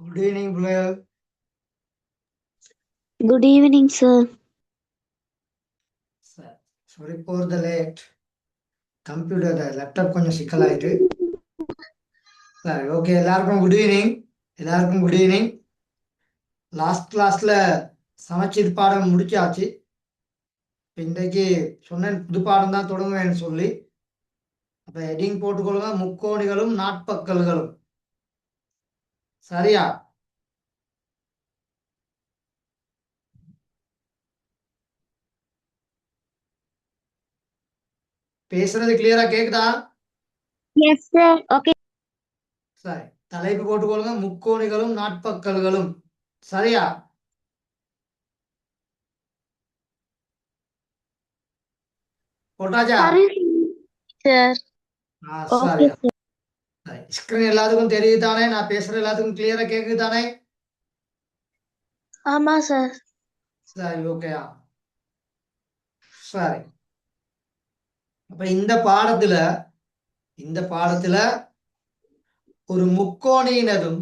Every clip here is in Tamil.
Good evening, Blair. Good evening, sir. Sorry for the late. Computer, laptop கொஞ்சம் சிக்கலாயிட்டு. சரி, ஓகே, எல்லாருக்கும் குட் ஈவினிங். எல்லாருக்கும் குட் ஈவினிங். லாஸ்ட் கிளாஸ்ல சமச்சீர் பாடம் முடிச்சாச்சு. இன்றைக்கு சொன்னேன் புது பாடம் தான் தொடங்குவேன்னு சொல்லி. அப்ப ஹெட்டிங் போட்டுக்கொள்ளுங்க, முக்கோணிகளும் நாட்பக்கல்களும். சரியா? பேசுறது கிளியரா கேக்குதா? Yes, sir. Okay. சரி, தலைப்பு போட்டுக்கொள்ளுங்க, முக்கோணிகளும் நாட்பக்கல்களும். சரியா? போட்டாச்சா? Sorry, sir. Okay, சரியா. sir. ஸ்கிரீன் எல்லாத்துக்கும் தெரியுது தானே? நான் பேசுறது எல்லாத்துக்கும் கிளியரா கேக்குது தானே? ஆமா சார். சரி, ஓகேயா? சரி, அப்ப இந்த பாடத்துல ஒரு முக்கோணியினதும்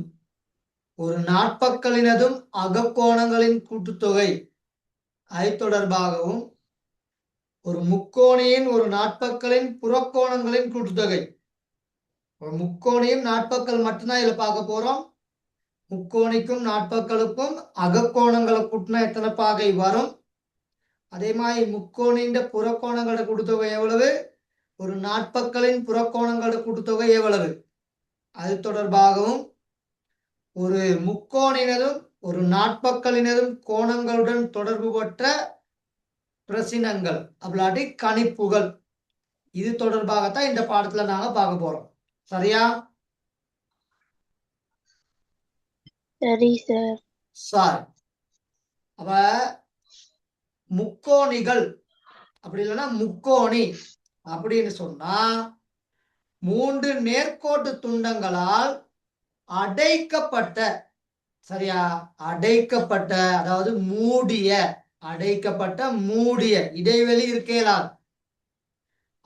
ஒரு நாட்பக்கலினதும் அகக்கோணங்களின் கூட்டுத்தொகை அது தொடர்பாகவும் ஒரு முக்கோணியின் ஒரு நாட்பக்கலின் புறக்கோணங்களின் கூட்டுத்தொகை. ஒரு முக்கோணியும் நாட்பக்கல் மட்டும்தான் இதுல பார்க்க போறோம். முக்கோணிக்கும் நாட்பக்கலுக்கும் அகக்கோணங்களை கூட்டினா எத்தனை பாகை வரும், அதே மாதிரி முக்கோணின்ற புறக்கோணங்களோட கூட்டுத்தொகை எவ்வளவு, ஒரு நாட்பக்கலின் புறக்கோணங்களோட கூட்டுத்தொகை எவ்வளவு, அது தொடர்பாகவும் ஒரு முக்கோணினதும் ஒரு நாட்பக்கலினதும் கோணங்களுடன் தொடர்பு பற்ற பிரசினங்கள் அப்படி கணிப்புகள், இது தொடர்பாகத்தான் இந்த பாடத்துல நாங்க பார்க்க போறோம். சரியா? சரி சார். சார், அப்ப முக்கோணிகள் அப்படி இல்லைன்னா முக்கோணி அப்படின்னு சொன்னா மூன்று நேர்கோட்டு துண்டங்களால் அடைக்கப்பட்ட, சரியா, அடைக்கப்பட்ட அதாவது மூடிய, அடைக்கப்பட்ட மூடிய இடைவெளி இருக்கேலாது.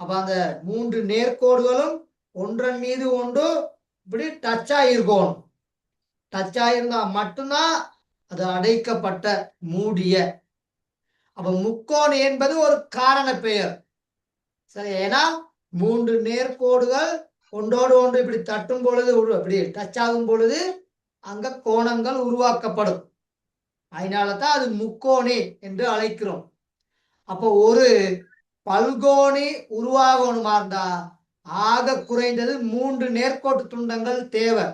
அப்ப அந்த மூன்று நேர்கோடுகளும் ஒன்றன் மீது ஒன்று இப்படி டச் ஆகிருக்கணும். டச் ஆயிருந்தா மட்டும்தான் அது அடைக்கப்பட்ட மூடிய. அப்ப முக்கோணி என்பது ஒரு காரண பெயர். சரி, ஏன்னா மூன்று நேர்கோடுகள் ஒன்றோடு ஒன்று இப்படி தட்டும் பொழுது, இப்படி டச் ஆகும் பொழுது அங்க கோணங்கள் உருவாக்கப்படும். அதனாலதான் அது முக்கோணி என்று அழைக்கிறோம். அப்போ ஒரு பல்கோணி உருவாகணுமா இருந்தா ஆக குறைந்தது 3 நேர்கோட்டு துண்டங்கள் தேவை.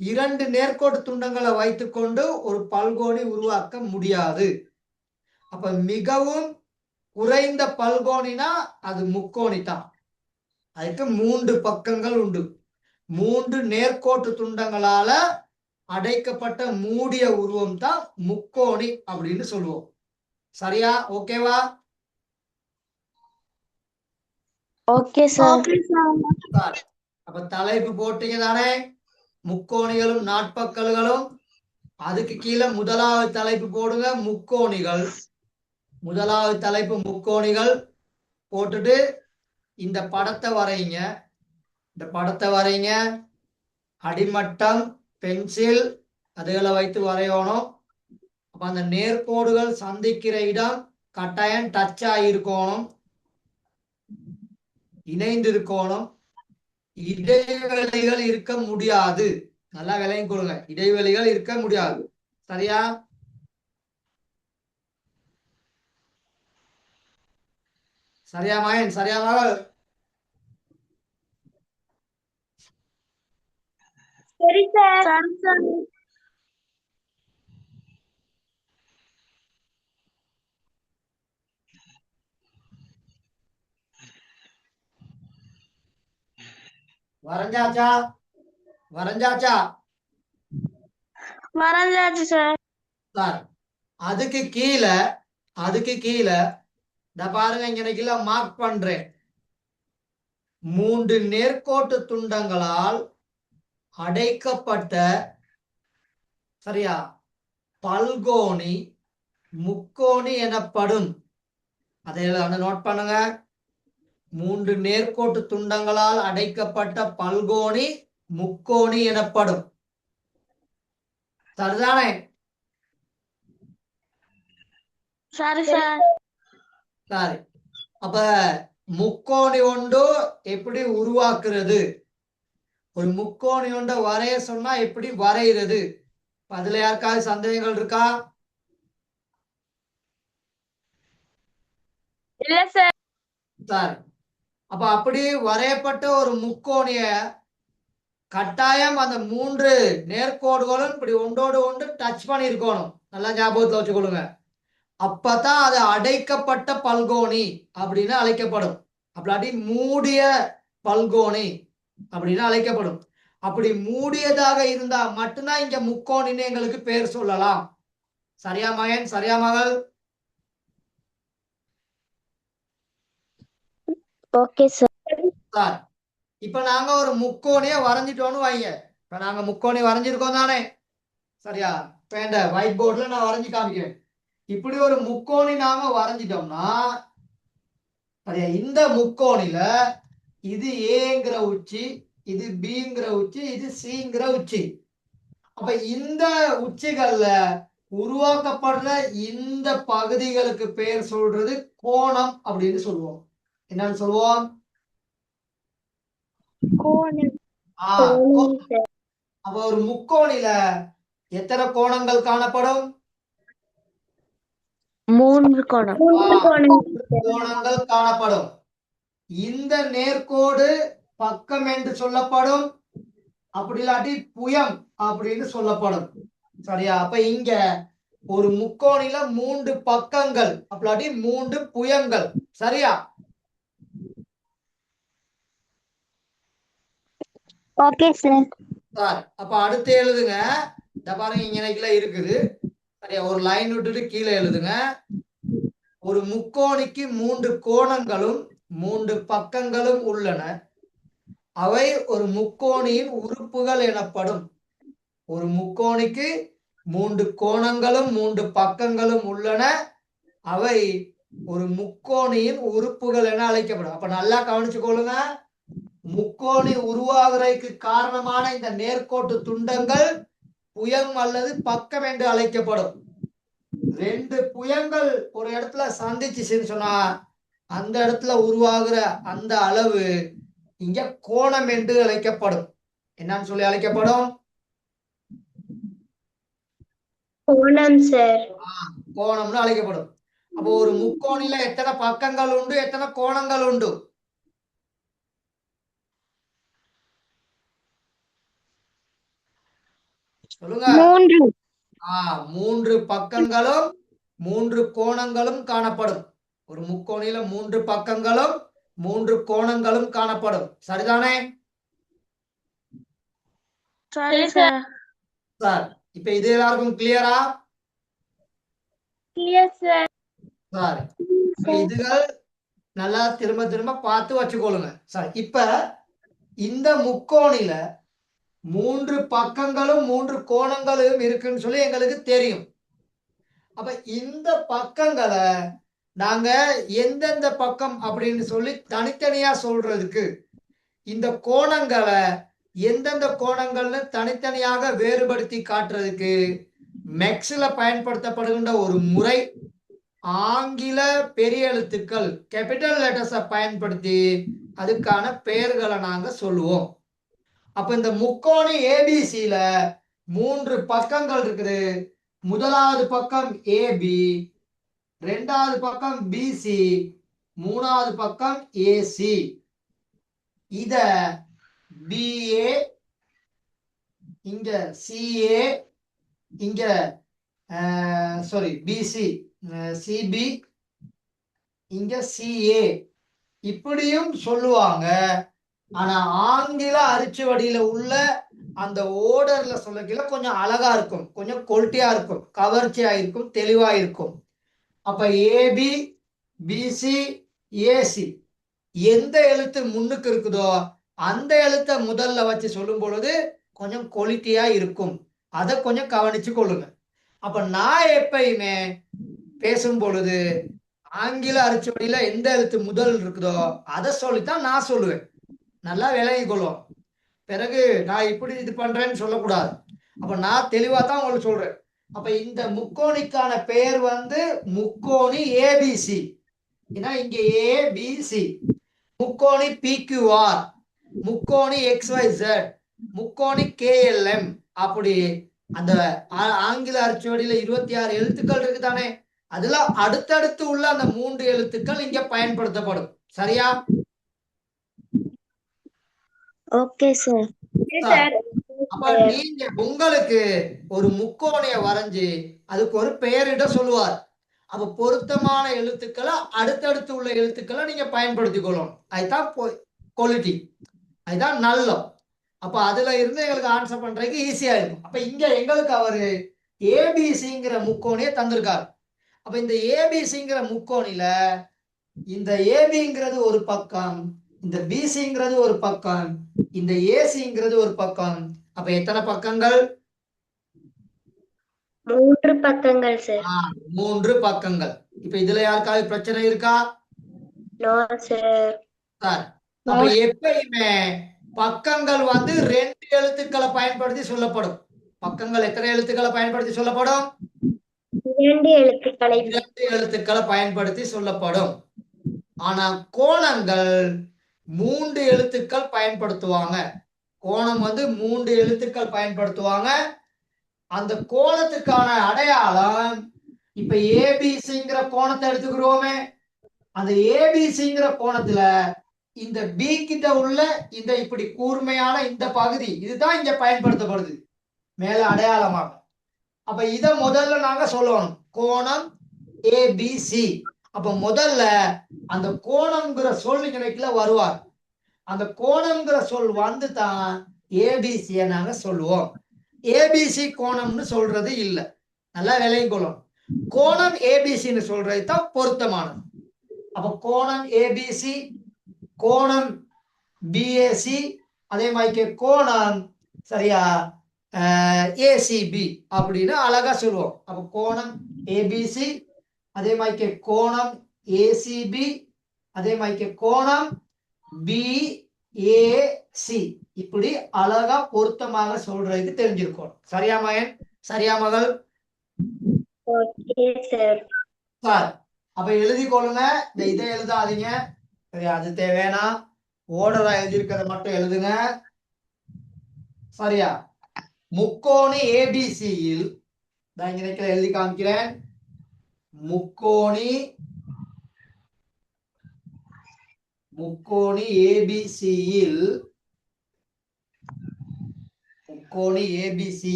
2 நேர்கோட்டு துண்டங்களை வைத்துக்கொண்டு ஒரு பல்கோணி உருவாக்க முடியாது. அப்ப மிகவும் குறைந்த பல்கோணினா அது முக்கோணி தான். அதுக்கு 3 பக்கங்கள் உண்டு. 3 நேர்கோட்டு துண்டங்களால அடைக்கப்பட்ட மூடிய உருவம் தான் முக்கோணி அப்படின்னு சொல்லுவோம். சரியா? ஓகேவா? Okay sir. அப்ப தலைப்பு போட்டீங்க தானே, முக்கோணிகளும் நாட்பக்கல்களும். அதுக்கு கீழே முதலாவது தலைப்பு போடுங்க, முக்கோணிகள். முதலாவது தலைப்பு முக்கோணிகள் போட்டுட்டு இந்த படத்தை வரைங்க. இந்த படத்தை வரைங்க. அடிமட்டம், பென்சில் அதுகளை வைத்து வரையணும். அப்ப அந்த நேர்கோடுகள் சந்திக்கிற இடம் கட்டாயம் டச் ஆகிருக்கணும், இணைந்து இருக்கணும். இடைவெளிகள் இருக்க முடியாது. நல்லா விலையும் கொடுங்க, இடைவெளிகள் இருக்க முடியாது. சரியா? சரியா மகன்? சரியா மகள்? சரி சார். வரைஞ்சாச்சா? வரைஞ்சாச்சா? வரைஞ்சாச்சு சார். சார், அதுக்கு கீழே இந்த பாருங்க, இங்க மார்க் பண்றேன். 3 நேர்கோட்டு துண்டங்களால் அடைக்கப்பட்ட, சரியா, பல்கோணி முக்கோணி எனப்படும். அதை நோட் பண்ணுங்க. 3 நேர்கோட்டு துண்டங்களால் அடைக்கப்பட்ட பல்கோணி முக்கோணி எனப்படும். சரிதானே? சரி சார். சரி. அப்ப முக்கோணி ஒன்று எப்படி உருவாக்குறது, ஒரு முக்கோணி ஒன்றை வரைய சொன்னா எப்படி வரைகிறது? அதுல யாருக்காவது சந்தேகங்கள் இருக்கா? இல்ல சார். சரி. அப்ப அப்படி வரையப்பட்ட ஒரு முக்கோணிய கட்டாயம் அந்த 3 நேர்கோடுகளும் இப்படி ஒன்றோடு ஒன்று டச் பண்ணியிருக்கணும். நல்லா ஞாபகத்துல வச்சுக்கொள்ளுங்க. அப்பதான் அது அடைக்கப்பட்ட பல்கோணி அப்படின்னு அழைக்கப்படும். அப்படி மூடிய பல்கோணி அப்படின்னு அழைக்கப்படும். அப்படி மூடியதாக இருந்தா மட்டும்தான் இங்க முக்கோணின்னு எங்களுக்கு பேர் சொல்லலாம். சரியா மகன்? சரியா மகள்? Okay sir. சார், இப்ப நாங்க ஒரு முக்கோணிய வரைஞ்சிட்டோம்னு வைங்க. இப்ப நாங்க முக்கோணி வரைஞ்சிருக்கோம் தானே? சரியா? இப்ப இந்த ஒயிட் போர்டுல நான் வரைஞ்சு காமிக்கிறேன். இப்படி ஒரு முக்கோணி நாம வரைஞ்சிட்டோம்னா, சரியா, இந்த முக்கோணில இது ஏங்கிற உச்சி, இது பிங்கிற உச்சி, இது சிங்கிற உச்சி. அப்ப இந்த உச்சிகள்ல உருவாக்கப்படுற இந்த பகுதிகளுக்கு பேர் சொல்றது கோணம் அப்படின்னு சொல்லுவோம். என்னன்னு சொல்லுவோம்? கோணம். ஆஹ் அப்ப ஒரு முக்கோணில எத்தனை கோணங்கள் காணப்படும்? 3 கோணம். கோணங்கள் காணப்படும். இந்த நேர்கோடு பக்கம் என்று சொல்லப்படும். அப்படி இல்லாட்டி புயம் அப்படின்னு சொல்லப்படும். சரியா? அப்ப இங்க ஒரு முக்கோணில 3 பக்கங்கள், அப்படி 3 புயங்கள். சரியா? Okay sir. சார், அப்ப அடுத்து எழுதுங்க. இந்த பாருங்க, இங்க இருக்குது. சரியா? ஒரு லைன் விட்டுட்டு கீழே எழுதுங்க. ஒரு முக்கோணிக்கு 3 கோணங்களும் 3 பக்கங்களும் உள்ளன. அவை ஒரு முக்கோணியின் உறுப்புகள் எனப்படும். ஒரு முக்கோணிக்கு 3 கோணங்களும் 3 பக்கங்களும் உள்ளன. அவை ஒரு முக்கோணியின் உறுப்புகள் என அழைக்கப்படும். அப்ப நல்லா கவனிச்சுக்கொள்ளுங்க. முக்கோணி உருவாகிறதுக்கு காரணமான இந்த நேர்கோட்டு துண்டங்கள் புயம் அல்லது பக்கம் என்று அழைக்கப்படும். 2 புயங்கள் ஒரு இடத்துல சந்திச்சுன்னு சொன்னா அந்த இடத்துல உருவாகிற அந்த அளவு இங்க கோணம் என்று அழைக்கப்படும். என்னன்னு சொல்லி அழைக்கப்படும்? கோணம் சார். கோணம்னு அழைக்கப்படும். அப்போ ஒரு முக்கோணில எத்தனை பக்கங்கள் உண்டு, எத்தனை கோணங்கள் உண்டு? சொல்லுங்க. 3. 3 பக்கங்களும் 3 கோணங்களும் காணப்படும். ஒரு முக்கோணில 3 பக்கங்களும் 3 கோணங்களும் காணப்படும். சரிதானே? சரி சார். சார், இப்ப இது எல்லாருக்கும் கிளியரா? Clear sir. சார், இதுகள் நல்லா திரும்ப திரும்ப பார்த்து வச்சுக்கொள்ளுங்க. சார், இப்ப இந்த முக்கோணில 3 பக்கங்களும் 3 கோணங்களும் இருக்குன்னு சொல்லி எங்களுக்கு தெரியும். அப்ப இந்த பக்கங்களை நாங்க எந்தெந்த பக்கம் அப்படின்னு சொல்லி தனித்தனியா சொல்றதுக்கு, இந்த கோணங்களை எந்தெந்த கோணங்கள்னு தனித்தனியாக வேறுபடுத்தி காட்டுறதுக்கு மெக்ஸ்ல பயன்படுத்தப்படுகின்ற ஒரு முறை ஆங்கில பெரிய எழுத்துக்கள் கேபிட்டல் லெட்டர்ஸை பயன்படுத்தி அதுக்கான பெயர்களை நாங்க சொல்லுவோம். அப்ப இந்த முக்கோணி ஏபிசில 3 பக்கங்கள் இருக்குது. முதலாவது பக்கம் ஏபி, 2வது பக்கம் பிசி, 3வது பக்கம் ஏசி. இத பிஏ, இங்க சிஏ, இங்க சாரி பிசி, சிபி, இங்க சிஏ இப்படியும் சொல்லுவாங்க. ஆனா ஆங்கில அரிச்சுவடியில உள்ள அந்த ஓர்டர்ல சொல்லக்கல கொஞ்சம் அழகா இருக்கும், கொஞ்சம் குவாலிட்டியா இருக்கும், கவர்ச்சியா இருக்கும், தெளிவா இருக்கும். அப்ப ஏபி, பிசி, ஏசி எந்த எழுத்து முன்னுக்கு இருக்குதோ அந்த எழுத்தை முதல்ல வச்சு சொல்லும் பொழுது கொஞ்சம் குவாலிட்டியா இருக்கும். அதை கொஞ்சம் கவனிச்சு கொள்ளுங்க. அப்ப நான் எப்பயுமே பேசும் பொழுது ஆங்கில அரிச்சுவடியில எந்த எழுத்து முதல் இருக்குதோ அதை சொல்லித்தான் நான் சொல்லுவேன். நல்லா விளங்கி கொள்ளும். பிறகு நான் இப்படி இது பண்றேன்னு சொல்லக்கூடாது. அப்ப நான் தெளிவா தான் உங்களுக்கு சொல்றேன். அப்ப இந்த முக்கோணிக்கான பெயர் வந்து முக்கோணி ஏபிசி. ஏன்னா இங்க ஏபிசி, முக்கோணி பிக்யூஆர், முக்கோணி எக்ஸ்ஒய்செட், முக்கோணி கேஎல்எம். அப்படி அந்த ஆங்கில அரைச்சுவடியில 26 எழுத்துக்கள் இருக்கு தானே, அதுல அடுத்தடுத்து உள்ள அந்த 3 எழுத்துக்கள் இங்க பயன்படுத்தப்படும். சரியா? Okay sir. அப்ப நீங்க உங்களுக்கு ஒரு முக்கோணிய வரைஞ்சு அதுக்கு ஒரு பெயரிட சொல்லுவார். அப்ப பொருத்தமான எழுத்துக்களை அடுத்தடுத்து உள்ள எழுத்துக்களை நீங்க பயன்படுத்திக் கொள்ளணும். அதுதான் குவாலிட்டி, அதுதான் நல்லம். அப்ப அதுல இருந்து எங்களுக்கு ஆன்சர் பண்றதுக்கு ஈஸியா இருக்கும். அப்ப இங்க எங்களுக்கு அவரு ஏபிசிங்கிற முக்கோணியை தந்திருக்காரு. அப்ப இந்த ஏபிசிங்கிற முக்கோணில இந்த ஏபிங்கிறது ஒரு பக்கம், இந்த பிசிங்கிறது ஒரு பக்கம், இந்த ஏசிங்கிறது ஒரு பக்கம். அப்ப எத்தனை பக்கங்கள்? 3 பக்கங்கள் சார். 3 பக்கங்கள். இப்ப இதுல யாருக்காவது பிரச்சனை இருக்கா? No sir. சார், அப்ப எப்பயுமே பக்கங்கள் வந்து 2 எழுத்துக்களை பயன்படுத்தி சொல்லப்படும். பக்கங்கள் எத்தனை எழுத்துக்களை பயன்படுத்தி சொல்லப்படும்? 2 எழுத்துக்களை. 2 எழுத்துக்களை பயன்படுத்தி சொல்லப்படும். ஆனா கோணங்கள் 3 எழுத்துக்கள் பயன்படுத்துவாங்க. கோணம் வந்து 3 எழுத்துக்கள் பயன்படுத்துவாங்க. அந்த கோணத்துக்கான அடையாளம், இப்ப ஏபிசிங்கிற கோணத்தை எடுத்துக்கிறோமே, அந்த ஏபிசிங்கிற கோணத்துல இந்த பி கிட்ட உள்ள இந்த இப்படி கூர்மையான இந்த பகுதி இதுதான் இங்க பயன்படுத்தப்படுது மேல அடையாளமாக. அப்ப இத முதல்ல நாங்க சொல்லணும், கோணம் ஏபிசி. அப்ப முதல்ல அந்த கோணம்ங்கிற சொல் இங்க வருவார். அந்த கோணம்ங்கிற சொல் வந்து தான் ஏபிசிய நாங்க சொல்லுவோம். ஏபிசி கோணம்னு சொல்றது இல்லை, நல்லா விலையும் கொள்ளும். கோணம் ஏபிசின்னு சொல்றது தான் பொருத்தமானது. அப்ப கோணம் ஏபிசி, கோணம் பிஏசி, அதே மாதிரி கோணம் சரியா ஏசிபி அப்படின்னு அழகா சொல்லுவோம். அப்ப கோணம் ஏபிசி, அதே மாதிரி கோணம் ஏசிபி, அதே மாதிரி கோணம் பிஏசி, இப்படி அழகா பொருத்தமாக சொல்றதுக்கு தெரிஞ்சிருக்கும். சரியா மகன்? சரியா மகள்? Okay sir. சார், அப்ப எழுதி கொள்ளுங்க. இந்த இதை எழுதாதீங்க, சரியா? அது தேவையான ஓர்டரா எழுதியிருக்கிறத மட்டும் எழுதுங்க. சரியா? முக்கோணி ஏபிசியில் எழுதி காமிக்கிறேன். முக்கோணி ஏபிசியில்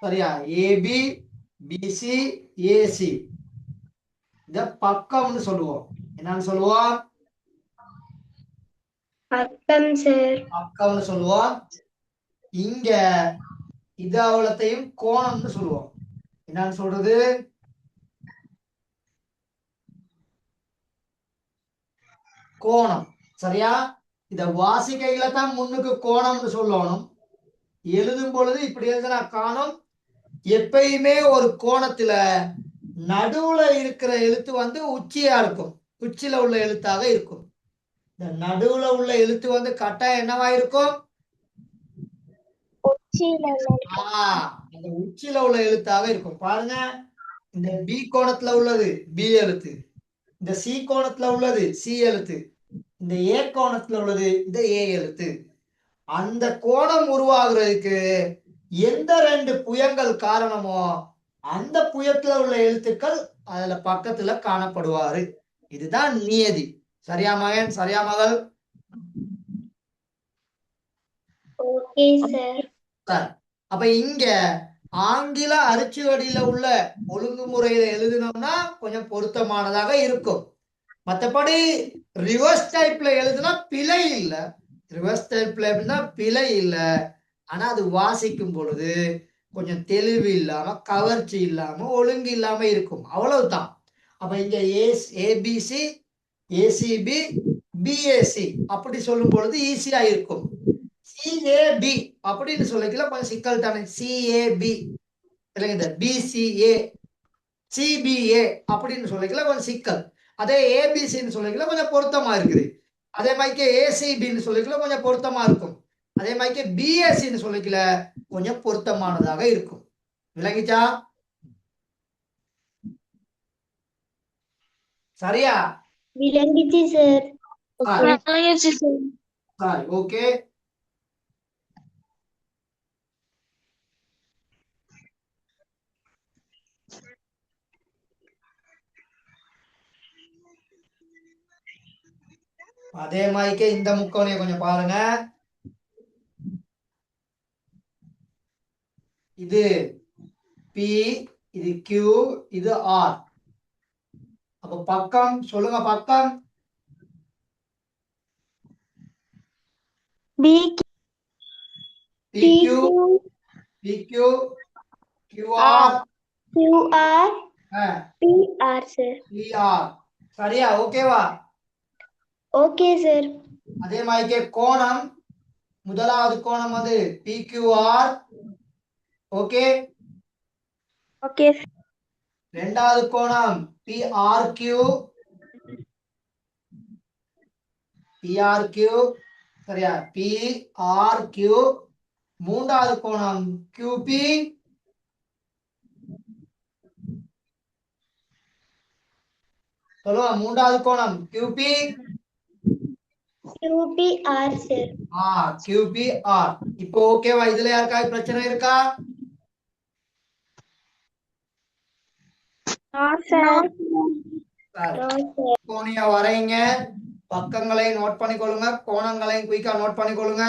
சரியா, ஏபி பிசி ஏசி இத பக்கம்னு சொல்லுவோம். என்னன்னு சொல்லுவோம்? பக்கம் சார். பக்கம்னு சொல்லுவோம். இங்க இது அவ்வளத்தையும் கோணம்னு சொல்லுவோம். என்னன்னு சொல்றது? கோணம். சரியா? இத வாசிக்கையில தான் முன்னுக்கு கோணம்னு சொல்லணும். எழுதும் பொழுது இப்படி எழுதுனா காணும். எப்பயுமே ஒரு கோணத்துல நடுவுல இருக்கிற எழுத்து வந்து உச்சியா இருக்கும், உச்சியில உள்ள எழுத்தாக இருக்கும். இந்த நடுவுல உள்ள எழுத்து வந்து கட்டாயம் என்னவா இருக்கும்? அந்த உச்சியில உள்ள எழுத்தாக இருக்கும். பாருங்க, இந்த பி கோணத்துல உள்ளது பி எழுத்து, இந்த சி கோணத்துல உள்ளது சி எழுத்து, இந்த ஏ கோணத்துல உள்ளது இந்த ஏ எழுத்து. அந்த கோணம் உருவாகுறதுக்கு எந்த 2 புயங்கள் காரணமோ அந்த புயத்துல உள்ள எழுத்துக்கள் அதுல பக்கத்துல காணப்படுவாரு. இதுதான் நியதி. சரியா மகன்? சரியா மகள்? Okay sir. அப்ப இங்க ஆங்கில அரிச்சுவடியில உள்ள ஒழுங்குமுறையில எழுதினோம்னா கொஞ்சம் பொருத்தமானதாக இருக்கும். மற்றபடி ரிவர்ஸ் டைப்ல எழுதுனா பிழை இல்லை. ரிவர்ஸ் டைப்ல எப்படின்னா பிழை இல்லை, ஆனா அது வாசிக்கும் பொழுது கொஞ்சம் தெளிவு இல்லாம கவர்ச்சி இல்லாம ஒழுங்கு இல்லாம இருக்கும், அவ்வளவுதான். அப்ப இங்க ஏபிசி ஏசிபி பிஏசி அப்படி சொல்லும் பொழுது ஈஸியா இருக்கும். சிஏபி அப்படின்னு சொல்லிக்கல கொஞ்சம் சிக்கல் தானே. சிஏபி இல்லைங்க, பிசிஏ சிபிஏ அப்படின்னு சொல்லிக்கல கொஞ்சம் சிக்கல். அதே ஏபிசின்னு சொல்லிக்கல கொஞ்சம் பொருத்தமா இருக்குது. அதே மாதிரி ஏசிபின்னு சொல்லிக்கல கொஞ்சம் பொருத்தமா இருக்கும். அதே மாதிரி பிஎஸ்சின்னு சொல்லிக்கல கொஞ்சம் பொருத்தமானதாக இருக்கும். விளங்கிச்சா? சரியா? விளங்கிச்சு சார். சரி, ஓகே. அதே மாதிரி இந்த முக்கோணையை கொஞ்சம் பாருங்க. இது பி, இது கியூ, இது ஆர். அப்ப பக்கம் சொல்லுங்க, பக்கம் PQ, PQ, QR, QR, PR. Sir. சரியா? ஓகேவா? Okay sir. அதே மாதிரி கோணம், முதலாவது கோணம் வந்து PQR. ஓகே. ஓகே. இரண்டாவது கோணம் PRQ. சரியா? PRQ. மூன்றாவது கோணம் QP. சொல்லுங்க, மூன்றாவது கோணம் QP. QPR sir. QPR. இப்போ ஓகேவா? இதுல யாருக்காவது பிரச்சனை இருக்கா? கோணிய வரைங்க, பக்கங்களை நோட் பண்ணிக்கொள்ளுங்க, கோணங்களையும் குயிக்கா நோட் பண்ணிக்கொள்ளுங்க.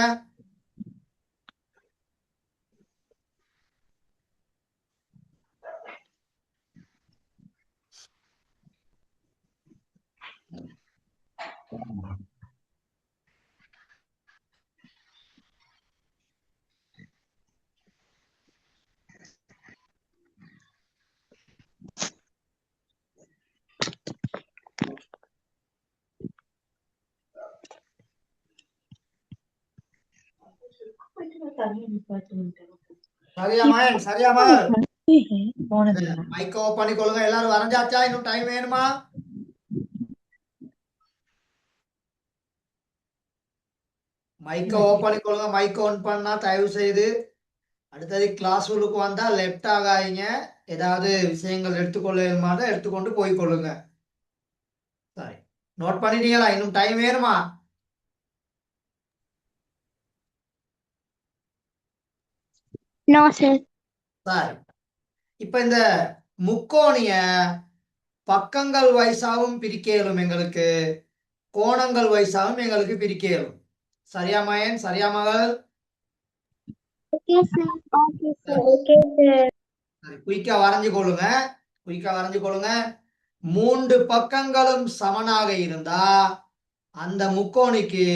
சரியா மகன்? சரியா மகள்? மைக் ஆஃப் பண்ணிக்கொள்ளுங்க. எல்லாரும் வரைஞ்சாச்சா? இன்னும் டைம் வேணுமா? மைக்க ஆஃப் பண்ணிக்கொள்ளுங்க. மைக் ஆன் பண்ணா தயவு செய்து அடுத்தது கிளாஸ் ரூமுக்கு வந்தா லெஃப்ட் ஆகாதீங்க. ஏதாவது விஷயங்கள் எடுத்துக்கொள்ள எடுத்துக்கொண்டு போய்கொள்ளுங்க. சரி, நோட் பண்ணிட்டீங்களா? இன்னும் டைம் வேணுமா? No sir. சரி, இப்ப இந்த முக்கோணிய பக்கங்கள் வைஸாவும் பிரிக்க இயலும், எங்களுக்கு கோணங்கள் வைஸாவும் எங்களுக்கு பிரிக்க இயலும். சரியா மகன்? சரியா மகள்? Okay sir. Okay sir. Okay sir. சரி, குயிக்கா வரைஞ்சு கொள்ளுங்க. குயிக்கா வரைஞ்சு கொள்ளுங்க. மூன்று பக்கங்களும் சமனாக இருந்தா அந்த முக்கோணிக்கு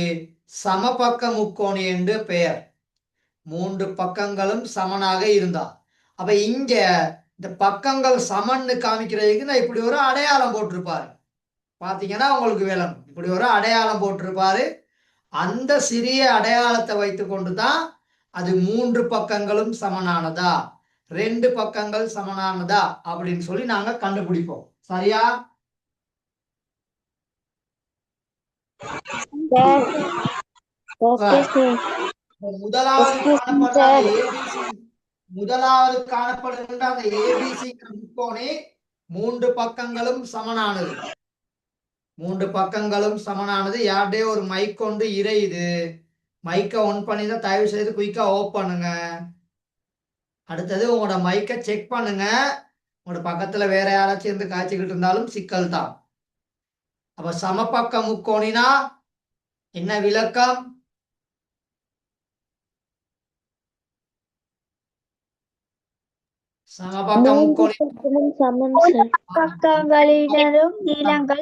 சமபக்க முக்கோணி என்று பெயர். மூன்று பக்கங்களும் சமனாக இருந்தா. அப்ப இங்க இந்த பக்கங்கள் சமன்னு காமிக்கிறதுக்கு நான் இப்படி ஒரு அடையாளம் போட்டிருப்பாரு. பாத்தீங்கன்னா உங்களுக்கு விளங்கும். இப்படி ஒரு அடையாளம் போட்டிருப்பாரு. அந்த சிறிய அடையாளத்தை வைத்துக் கொண்டுதான் அது மூன்று பக்கங்களும் சமனானதா, ரெண்டு பக்கங்கள் சமனானதா அப்படின்னு சொல்லி நாங்க கண்டுபிடிப்போம். சரியா? Okay sir. முதலாவது காணப்படுற அந்த சார். ஏபிசி, முதலாவது காணப்படுகின்ற அந்த ஏபிசி முக்கோணி மூன்று பக்கங்களும் சமனானது. மூன்று பக்கங்களும் சமனானது. யார்டே ஒரு மைக் கொண்டு இறையுது. மைக்கை ஒன் பண்ணி தான் தயவு செய்து குயிக்கா ஓப் பண்ணுங்க. அடுத்தது உங்களோட மைக்கை செக் பண்ணுங்க. உங்களோட பக்கத்துல வேற யாராச்சும் இருந்து காய்ச்சிக்கிட்டு இருந்தாலும் சிக்கல் தான். அப்ப சமபக்க முக்கோணினா என்ன விளக்கம்? சமபக்க முக்கோணி சமம் சார். பக்கங்களிலும் நீளங்கள்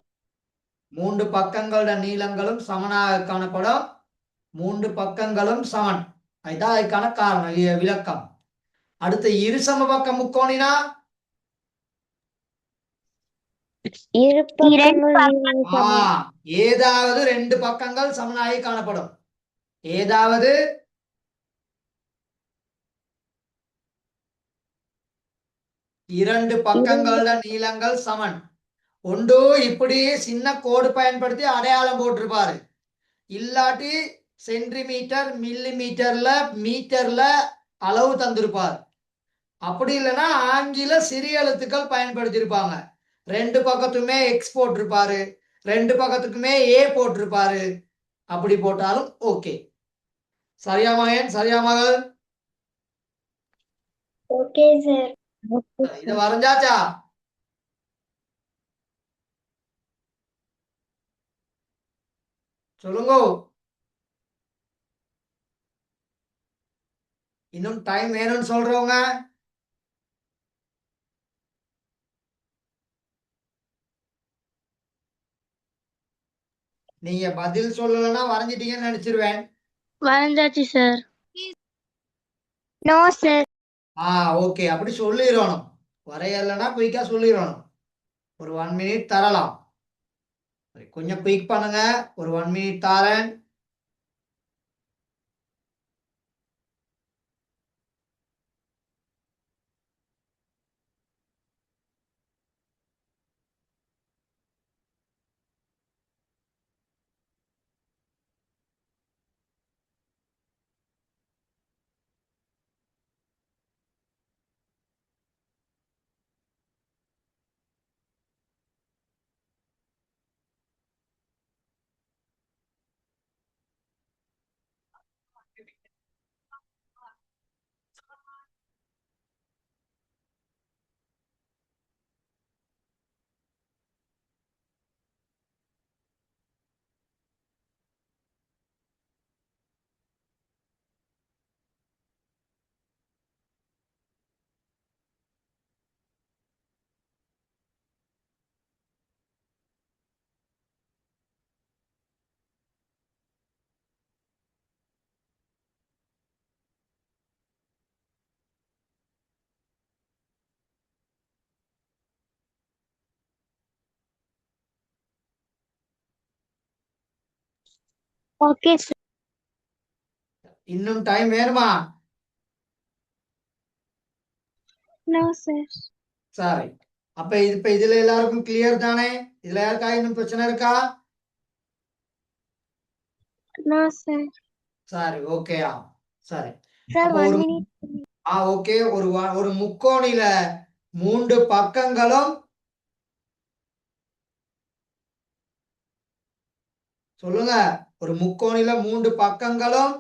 மூன்று பக்கங்களோட நீளங்களும் சமனாக காணப்படும். மூன்று பக்கங்களும் சமன். அதுதான் அதுக்கான காரணம், விளக்கம். அடுத்து இரு சமபக்க முக்கோணினா இரு பக்கங்களும் சமம். ஏதாவது ரெண்டு பக்கங்கள் சமனாகி காணப்படும். ஏதாவது இரண்டு பக்கங்களோட நீளங்கள் சமன். ஒன்று இப்படி சின்ன கோடு பயன்படுத்தி அடையாளம் போட்டிருப்பாரு. இல்லாட்டி சென்டிமீட்டர், மில்லிமீட்டர்ல, மீட்டர்ல அளவு தந்திருப்பார். அப்படி இல்லைன்னா ஆங்கில சிறிய எழுத்துக்கள் பயன்படுத்தியிருப்பாங்க. ரெண்டு பக்கத்துக்குமே எக்ஸ் போட்டிருப்பாரு, ரெண்டு பக்கத்துக்குமே ஏ போட்டிருப்பாரு. அப்படி போட்டாலும் ஓகே. சரியா மகன்? சரியா மகள்? Okay sir. இத வரைஞ்சாச்சா? சொல்லுங்க. இன்னும் டைம் வேணும்னு சொல்றவங்க நீங்க பதில் சொல்லலைன்னா வரைஞ்சிட்டீங்கன்னு நினைச்சிருவேன். வரைஞ்சாச்சு சார். No sir. ஓகே, அப்படி சொல்லிடணும். வரையலைன்னா குயிக்கா சொல்லிடணும். ஒரு 1 மினிட் தரலாம். கொஞ்சம் குயிக் பண்ணுங்க. ஒரு 1 மினிட் தரேன். Okay sir. இன்னும் டைம் வேணுமா? No sir. சரி, அப்ப இப்ப இதுல எல்லாருக்கும் கிளியர் தானே? இதுல யாருக்கா இன்னும் பிரச்சனை இருக்கா? No sir. சரி, ஓகேயா? சரி, சார் அப்போ 1 ஒரு மினிட். ஓகே, ஒரு முக்கோணில 3 பக்கங்களும் சொல்லுங்க. ஒரு முக்கோணில 3 பக்கங்களும்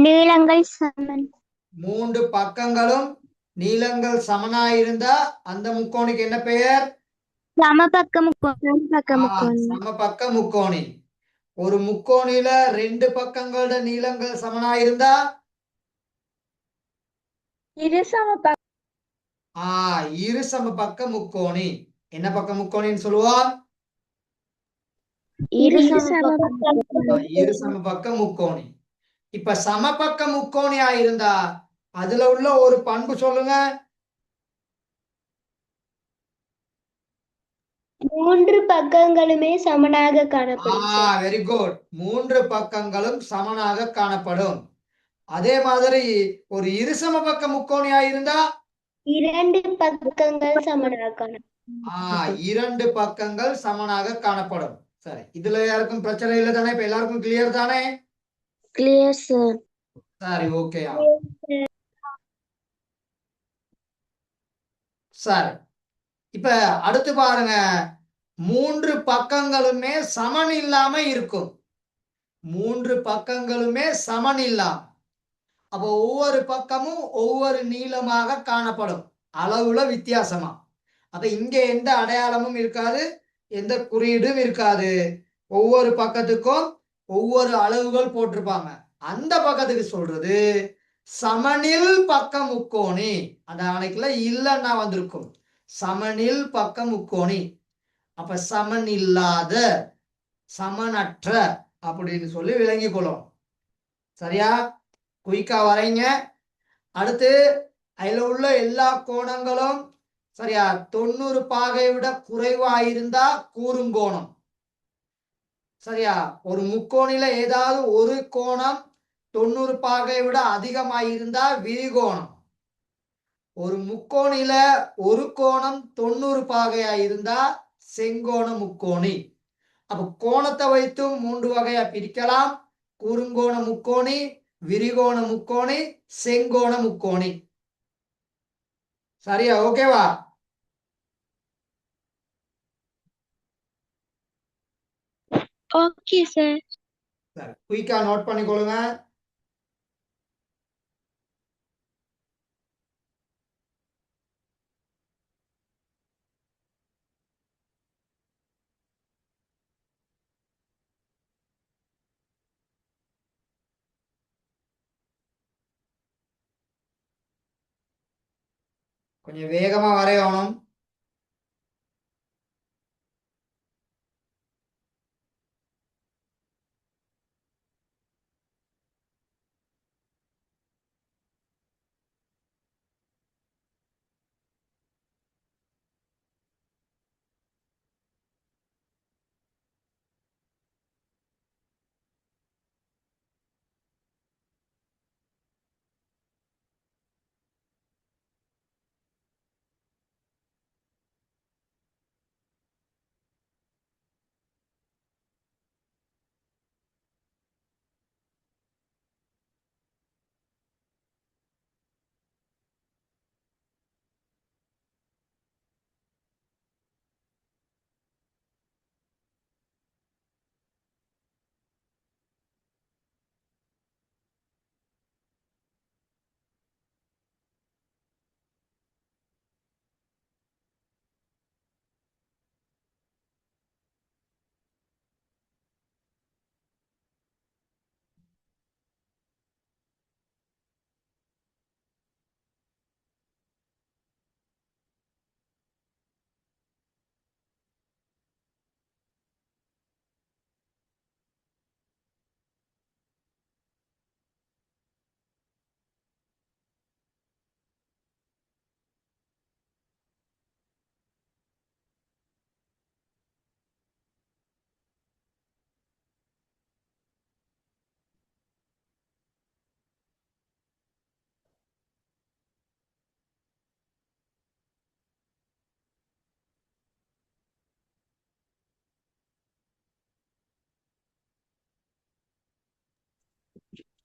நீளங்கள் சமன். 3 பக்கங்களும் நீளங்கள் சமனாயிருந்தா அந்த முக்கோணிக்கு என்ன பெயர்? சமபக்க முக்கோணம். சமபக்க முக்கோணம். சமபக்க முக்கோணி. ஒரு முக்கோணில 2 பக்கங்களோட நீளங்கள் சமனாயிருந்தா இரு சமபக்க. இரு சமபக்க முக்கோணி. என்ன பக்க முக்கோணின்னு சொல்லுவோம்? இரு சமபக்க. இரு சமபக்க முக்கோணி. இப்ப சமபக்க முக்கோணியா இருந்தா அதுல உள்ள ஒரு பண்பு சொல்லுங்க. 3 பக்கங்களுமே சமனாக காணப்படும் சார். Very good. 3 பக்கங்களும் சமனாக காணப்படும். அதே மாதிரி ஒரு இருசம பக்க முக்கோணியா இருந்தா 2 பக்கங்கள் சமனாக காணப்படும். 2 பக்கங்கள் சமனாக காணப்படும். சரி, இதுல யாருக்கும் பிரச்சனை இல்லை தானே? இப்ப எல்லாருக்கும் கிளியர் தானே? Clear sir. சரி, ஓகேயா? சரி, இப்ப அடுத்து பாருங்க. 3 பக்கங்களுமே சமன் இல்லாம இருக்கும். 3 பக்கங்களுமே சமன் இல்லாம, அப்போ ஒவ்வொரு பக்கமும் ஒவ்வொரு நீளமாக காணப்படும், அளவுல வித்தியாசமா. அப்ப இங்க எந்த அடையாளமும் இருக்காது, எந்த குறியீடும் இருக்காது. ஒவ்வொரு பக்கத்துக்கும் ஒவ்வொரு அளவுகள் போட்டிருப்பாங்க. அந்த பக்கத்துக்கு சொல்றது சமனில் பக்க முக்கோணி. அந்த அணைக்குள்ள இல்லைன்னா வந்திருக்கும் சமனில் பக்க முக்கோணி. அப்ப சமன் இல்லாத, சமனற்ற அப்படின்னு சொல்லி விளங்கிக் கொள்ளும். சரியா? குயிக்கா வரைங்க. அடுத்து அதுல உள்ள எல்லா கோணங்களும் சரியா 90 பாகை விட குறைவா இருந்தா கூறுங்கோணம். சரியா? ஒரு முக்கோணில ஏதாவது ஒரு கோணம் 90 பாகை விட அதிகமாயிருந்தா விரிகோணம். ஒரு முக்கோணில ஒரு கோணம் 90 பாகையா இருந்தா செங்கோண முக்கோணி. அப்ப கோணத்தை வைத்து 3 வகையா பிரிக்கலாம். குறுங்கோண முக்கோணி, விரிகோண முக்கோணி, செங்கோண முக்கோணி. சரியா? ஓகேவா? Okay, sir. சரி, குயிக்கா நோட் பண்ணிக்கொள்ளுங்க. கொஞ்சம் வேகமா வரையணும்.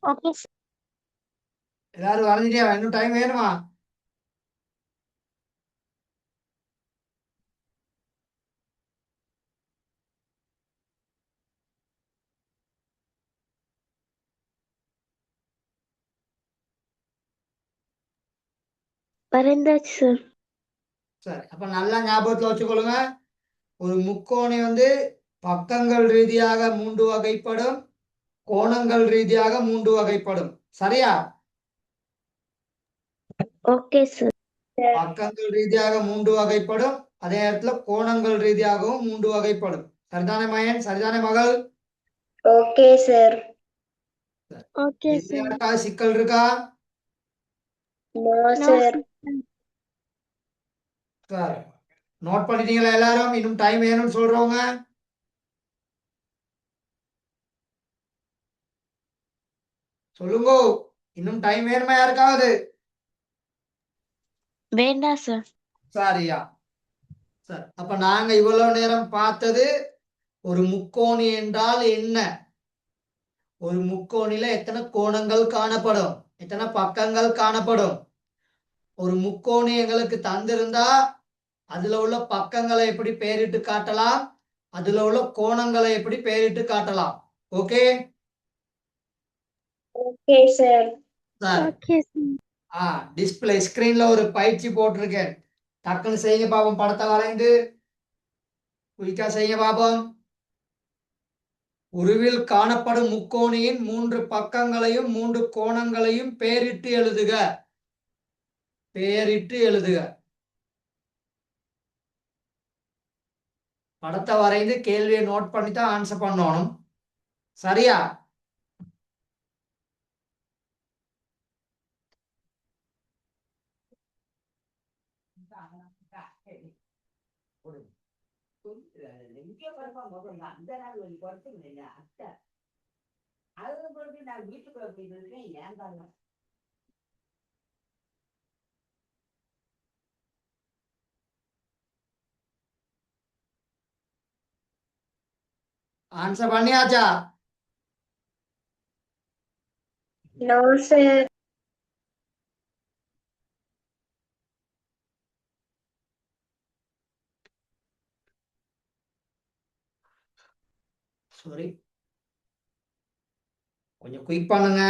Okay, sir. எல்லாரும் வரைஞ்சிட்டியா? இன்னும் டைம் வேணுமா? வரைந்தாச்சு, sir. சரி, அப்ப நல்லா ஞாபகத்துல வச்சுக்கொள்ளுங்க. ஒரு முக்கோணி வந்து பக்கங்கள் ரீதியாக 3 வகைப்படும், கோணங்கள் ரீதியாக 3 வகைப்படும். சரியா? Okay, sir. பக்கங்கள் ரீதியாக 3 வகைப்படும், அதே நேரத்துல கோணங்கள் ரீதியாகவும் 3 வகைப்படும். சரிதானே மயன்? சரிதானே மகள்? Okay, sir. Okay, இதுல sir. யாருக்காவது சிக்கல் இருக்கா? No, No, sir. சரி, நோட் பண்ணிட்டீங்களா எல்லாரும்? இன்னும் டைம் வேணும்னு சொல்றவங்க சொல்லுங்க. இன்னும் டைம் வேணுமா யாருக்காவது? வேண்டாம், sir. சரியா? சரி, அப்ப நாங்க இவ்வளவு நேரம் பார்த்தது ஒரு முக்கோணி என்றால் என்ன, ஒரு முக்கோணில எத்தனை கோணங்கள் காணப்படும், எத்தனை பக்கங்கள் காணப்படும், ஒரு முக்கோணி எங்களுக்கு தந்திருந்தா அதுல உள்ள பக்கங்களை எப்படி பெயரிட்டு காட்டலாம், அதுல உள்ள கோணங்களை எப்படி பெயரிட்டு காட்டலாம். ஓகே? Okay, sir. சரி, okay, sir. டிஸ்பிளே ஸ்கிரீன்ல ஒரு பயிற்சி போட்டிருக்கேன். டக்குன்னு செய்யுங்க பாப்போம். படத்தை வரைந்து குயிக்கா செய்யுங்க பாப்போம். உருவில் காணப்படும் முக்கோணியின் 3 பக்கங்களையும் 3 கோணங்களையும் பெயரிட்டு எழுதுக. பெயரிட்டு எழுதுக. படத்தை வரைந்து கேள்வியை நோட் பண்ணி தான் ஆன்சர் பண்ணணும். சரியா? ஆன்சர் பண்ணியாச்சா? No, sir. சாரி, கொஞ்சம் குயிக் பண்ணுங்க.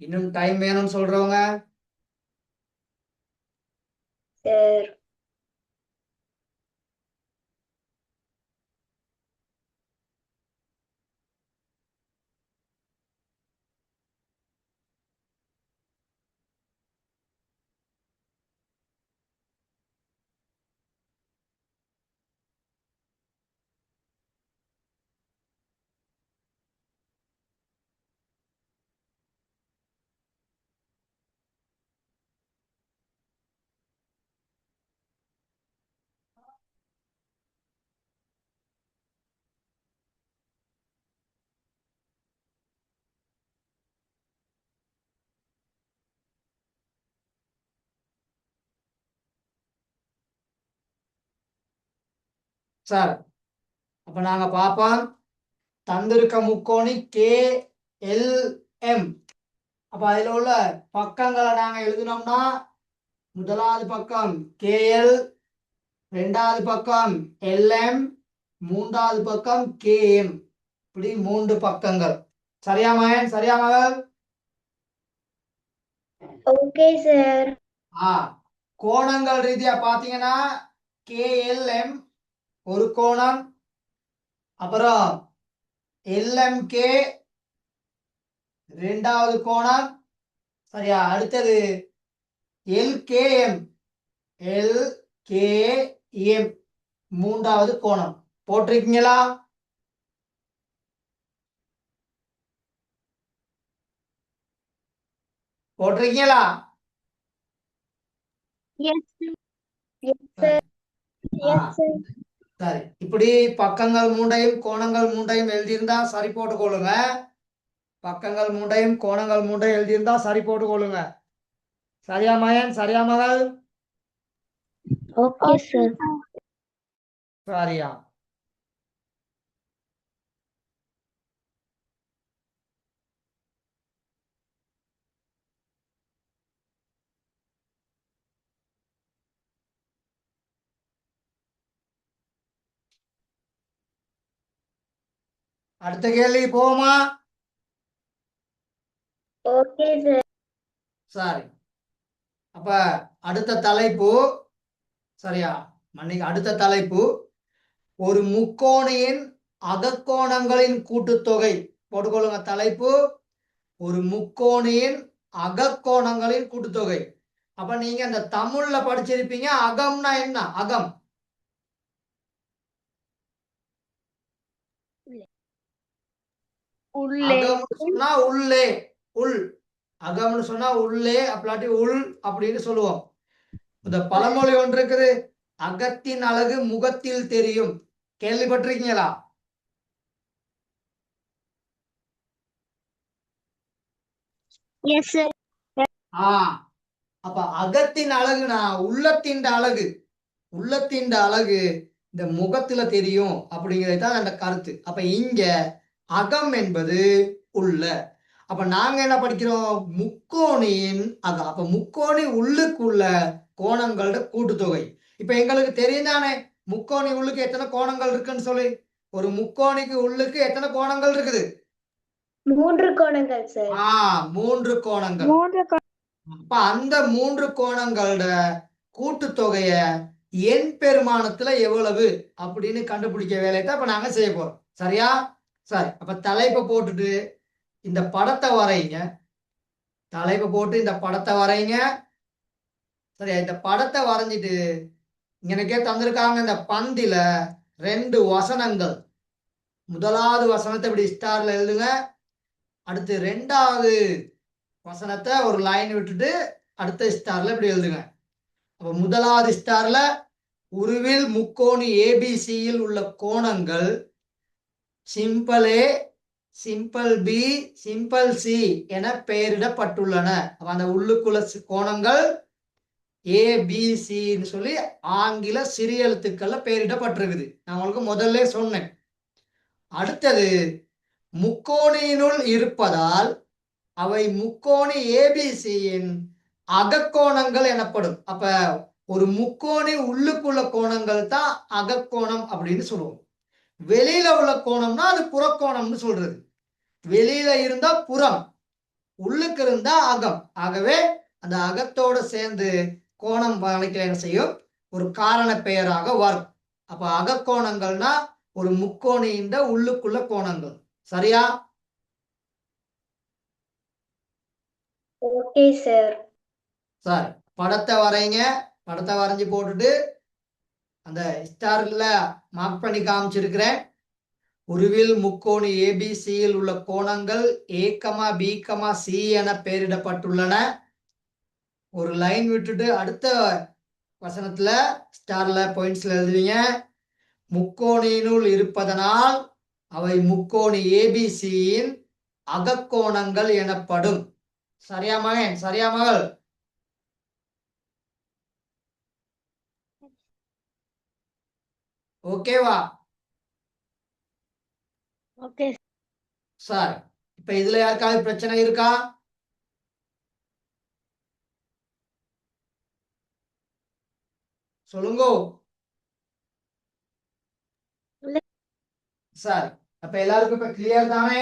இன்னும் டைம் வேணும்னு சொல்றவங்க Sir. சார். அப்ப நாங்க பார்ப்போம். தந்திருக்க முக்கோணி KLM. அப்ப அதுல உள்ள பக்கங்களை நாங்க எழுதினோம்னா முதலாவது பக்கம் KL, ரெண்டாவது பக்கம் LM, மூன்றாவது பக்கம் KM. இப்படி 3 பக்கங்கள். சரியா மகன்? சரியா மகள்? Okay, sir. கோணங்கள் ரீதியா பாத்தீங்கன்னா KLM ஒரு கோணம், அப்புறம் LMK ரெண்டாவது கோணம். சரியா? அடுத்தது LKM மூன்றாவது கோணம். போட்டிருக்கீங்களா? போட்டிருக்கீங்களா? Yes, sir. Yes, sir. Yes, sir. சரி, இப்படி பக்கங்கள் மூண்டையும் கோணங்கள் மூண்டையும் எழுதியிருந்தா சரி போட்டுக்கொள்ளுங்க. பக்கங்கள் மூண்டையும் கோணங்கள் மூண்டையும் எழுதியிருந்தா சரி போட்டுக்கொள்ளுங்க. சரியா மகன்? சரியா மகள்? Okay, sir. சரியா. அடுத்த கேள்வி போமா? Okay, sir. சரி, அப்ப அடுத்த தலைப்பு. சரியா? அடுத்த தலைப்பு ஒரு முக்கோணியின் அகக்கோணங்களின் கூட்டுத்தொகை. போட்டுக்கொள்ளுங்க தலைப்பு, ஒரு முக்கோணியின் அகக்கோணங்களின் கூட்டுத்தொகை. அப்ப நீங்க இந்த தமிழ்ல படிச்சிருப்பீங்க. அகம்னா என்ன? அகம் அகம்னு சொன்னா உள்ளே, உள். அகம்னு சொன்னா உள்ளே, அப்படி உள் அப்படின்னு சொல்லுவோம். இந்த பழமொழி ஒன்று இருக்குது, அகத்தின் அழகு முகத்தில் தெரியும். கேள்விப்பட்டிருக்கீங்களா? Yes, sir. அப்ப அகத்தின் அழகுனா உள்ளத்தின் அழகு. உள்ளத்தின் அழகு இந்த முகத்துல தெரியும் அப்படிங்கிறது தான் அந்த கருத்து. அப்ப இங்க அகம் என்பது உள்ள. அப்ப நாங்க என்ன படிக்கிறோம்? முக்கோணியின் அகம். அப்ப முக்கோணி உள்ளுக்குள்ள கோணங்களோட கூட்டுத்தொகை. இப்ப எங்களுக்கு தெரியும் தானே முக்கோணி உள்ளுக்கு எத்தனை கோணங்கள் இருக்குன்னு சொல்லி. ஒரு முக்கோணிக்கு உள்ளுக்கு எத்தனை கோணங்கள் இருக்குது? 3 கோணங்கள், sir. 3 கோணங்கள். அப்ப அந்த 3 கோணங்களோட கூட்டுத்தொகைய எண் பெருமானத்துல எவ்வளவு அப்படின்னு கண்டுபிடிக்க வேலையை தான் இப்ப நாங்க செய்ய போறோம். சரியா? சரி, அப்ப தலைப்பை போட்டுட்டு இந்த படத்தை வரைங்க. தலைப்பை போட்டு இந்த படத்தை வரைங்க. சரியா? இந்த படத்தை வரைஞ்சிட்டு எனக்கே தந்திருக்காங்க இந்த பந்தில 2 வசனங்கள். முதலாவது வசனத்தை இப்படி ஸ்டார்ல எழுதுங்க. அடுத்து 2வது வசனத்தை ஒரு லைன் விட்டுட்டு அடுத்த ஸ்டார்ல இப்படி எழுதுங்க. அப்ப முதலாவது ஸ்டார்ல உருவில் முக்கோணி ஏபிசியில் உள்ள கோணங்கள் சிம்பிள் ஏ, சிம்பிள் பி, சிம்பிள் சி என பெயரிடப்பட்டுள்ளன. அந்த உள்ளுக்குள்ள கோணங்கள் ஏபிசின்னு சொல்லி ஆங்கில சிறிய எழுத்துக்கள்ல பெயரிடப்பட்டிருக்குது. நான் உங்களுக்கு முதல்ல சொன்னேன். அடுத்தது முக்கோணியினுள் இருப்பதால் அவை முக்கோணி ஏபிசியின் அகக்கோணங்கள் எனப்படும். அப்ப ஒரு முக்கோணி உள்ளுக்குள்ள கோணங்கள் தான் அகக்கோணம் அப்படின்னு சொல்லுவோம். வெளியில உள்ள கோணம்னா அது புறக்கோணம்னு சொல்றது. வெளியில இருந்தா புறம், உள்ளுக்கு இருந்தா அகம். ஆகவே அந்த அகத்தோட சேர்ந்து கோணம் கணக்கில் என்ன செய்யும், ஒரு காரண பெயராக வரும். அப்ப அகக்கோணங்கள்னா ஒரு முக்கோணியின் உள்ளுக்குள்ள கோணங்கள். சரியா? Okay sir. சார் படத்தை வரைங்க. படத்தை வரைஞ்சி போட்டுட்டு அந்த ஸ்டார்ல மார்க் பண்ணி காமிச்சிருக்கிறேன். உருவில் முக்கோணி ஏபிசியில் உள்ள கோணங்கள் ஏ கமா பி கமா சி என பெயரிடப்பட்டுள்ளன. ஒரு லைன் விட்டுட்டு அடுத்த வசனத்துல ஸ்டார்ல பாயிண்ட்ஸ்ல எழுதுவீங்க. முக்கோணியினுள் இருப்பதனால் அவை முக்கோணி ஏபிசியின் அகக்கோணங்கள் எனப்படும். சரியா மகன்? சரியா மகள்? ஓகேவா? ஓகே சார் இப்ப இதுல யாருக்காவது பிரச்சனை இருக்கா? சொல்லுங்க சார். அப்ப எல்லாருக்கும் இப்ப கிளியர் தானே?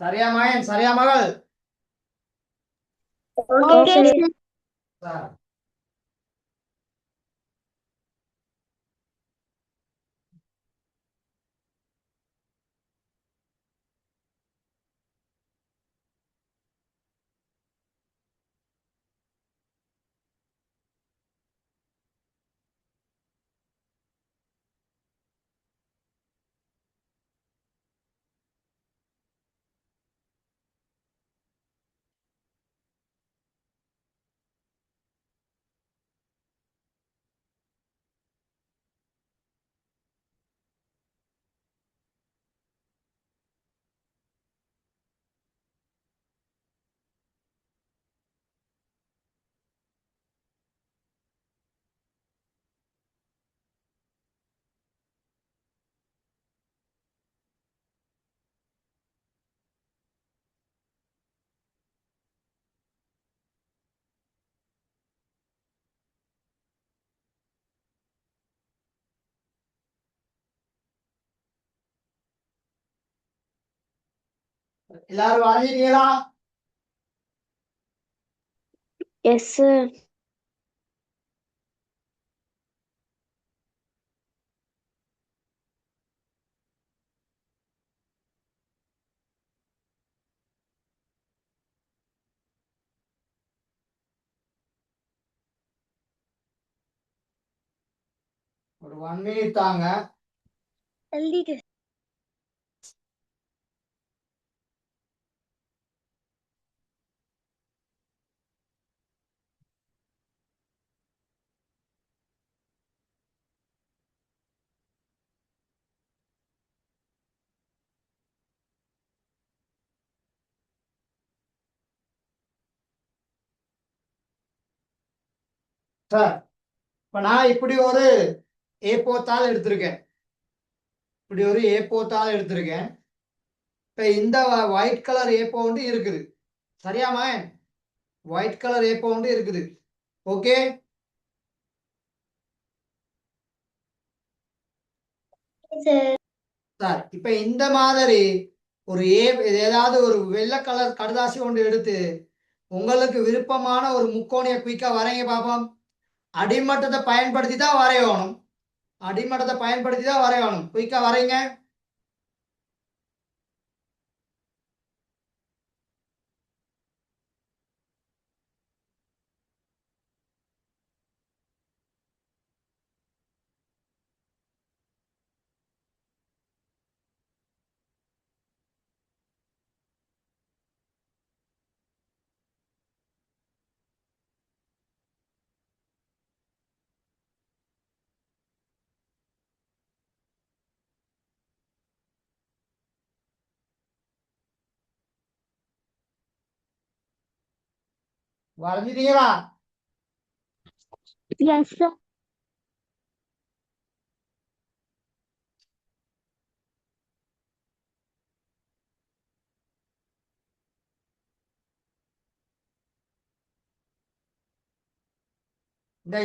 சரியா மகன்? சரியா மகள்? ஓகே சார் எல்லாரும் வரைஞ்சிட்டீங்களா? Yes sir. ஒரு 1 minute தாங்க. எழுதிட்டு சார் இப்ப நான் இப்படி ஒரு ஏ4 எடுத்திருக்கேன். இப்படி ஒரு ஏ4 எடுத்திருக்கேன். இப்ப இந்த ஒயிட் கலர் ஏப்போ வந்து இருக்குது. சரியா மகன்? ஒயிட் கலர் ஏப்போ வந்து இருக்குது. Okay sir. சார். இப்ப இந்த மாதிரி ஒரு ஏதாவது ஒரு வெள்ளை கலர் கடுதாசி ஒன்று எடுத்து உங்களுக்கு விருப்பமான ஒரு முக்கோணிய குயிக்கா வரைங்க பாப்போம். அடிமட்டத்தை பயன்படுத்தி தான் வரையணும். அடிமட்டத்தை பயன்படுத்தி தான் வரையணும். குயிக்கா வரைங்க. வரைஞ்சிட்டீங்களா? Yes, sir.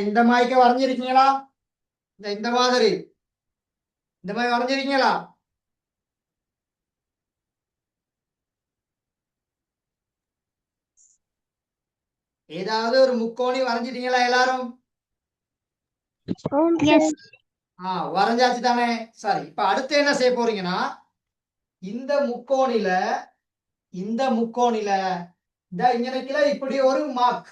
இந்த மாய்க்க வரைஞ்சிருக்கீங்களா? இந்த மாதிரி இந்த மாதிரி வரைஞ்சிருக்கீங்களா? ஏதாவது ஒரு முக்கோணி வரைஞ்சிட்டீங்களா எல்லாரும்? Yes. வரைஞ்சாச்சு தானே? சரி, இப்ப அடுத்து என்ன செய்ய போறீங்கன்னா, இந்த முக்கோணில இந்த முக்கோணில இந்த இங்கனக்குல இப்படி ஒரு மார்க்,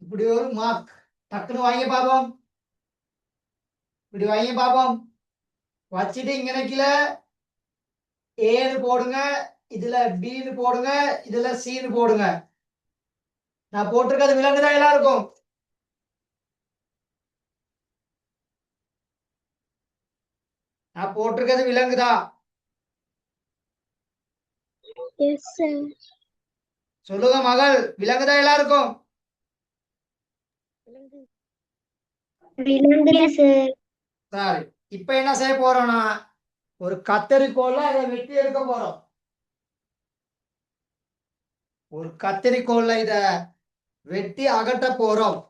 இப்படி ஒரு மார்க் டக்குன்னு வாங்கி பார்ப்போம். இப்படி வாங்கி பார்ப்போம். வச்சுட்டு இங்கனக்குல ஏன்னு போடுங்க, இதுல பின்னு போடுங்க, இதுல சின்னு போடுங்க. நான் போட்டிருக்கிறது விளங்குதா எல்லாருக்கும்? நான் போட்டிருக்கிறது விளங்குதா? Yes, sir. சொல்லுங்க மகள், விளங்குதா எல்லாருக்கும்? விளங்குது sir. சரி, இப்ப என்ன செய்ய போறோம்னா, ஒரு கத்தரிக்கோல்ல அதை வெட்டி எடுக்க போறோம். ஒரு கத்தரிக்கோல்ல இத வெட்டி அகற்ற போறோம்.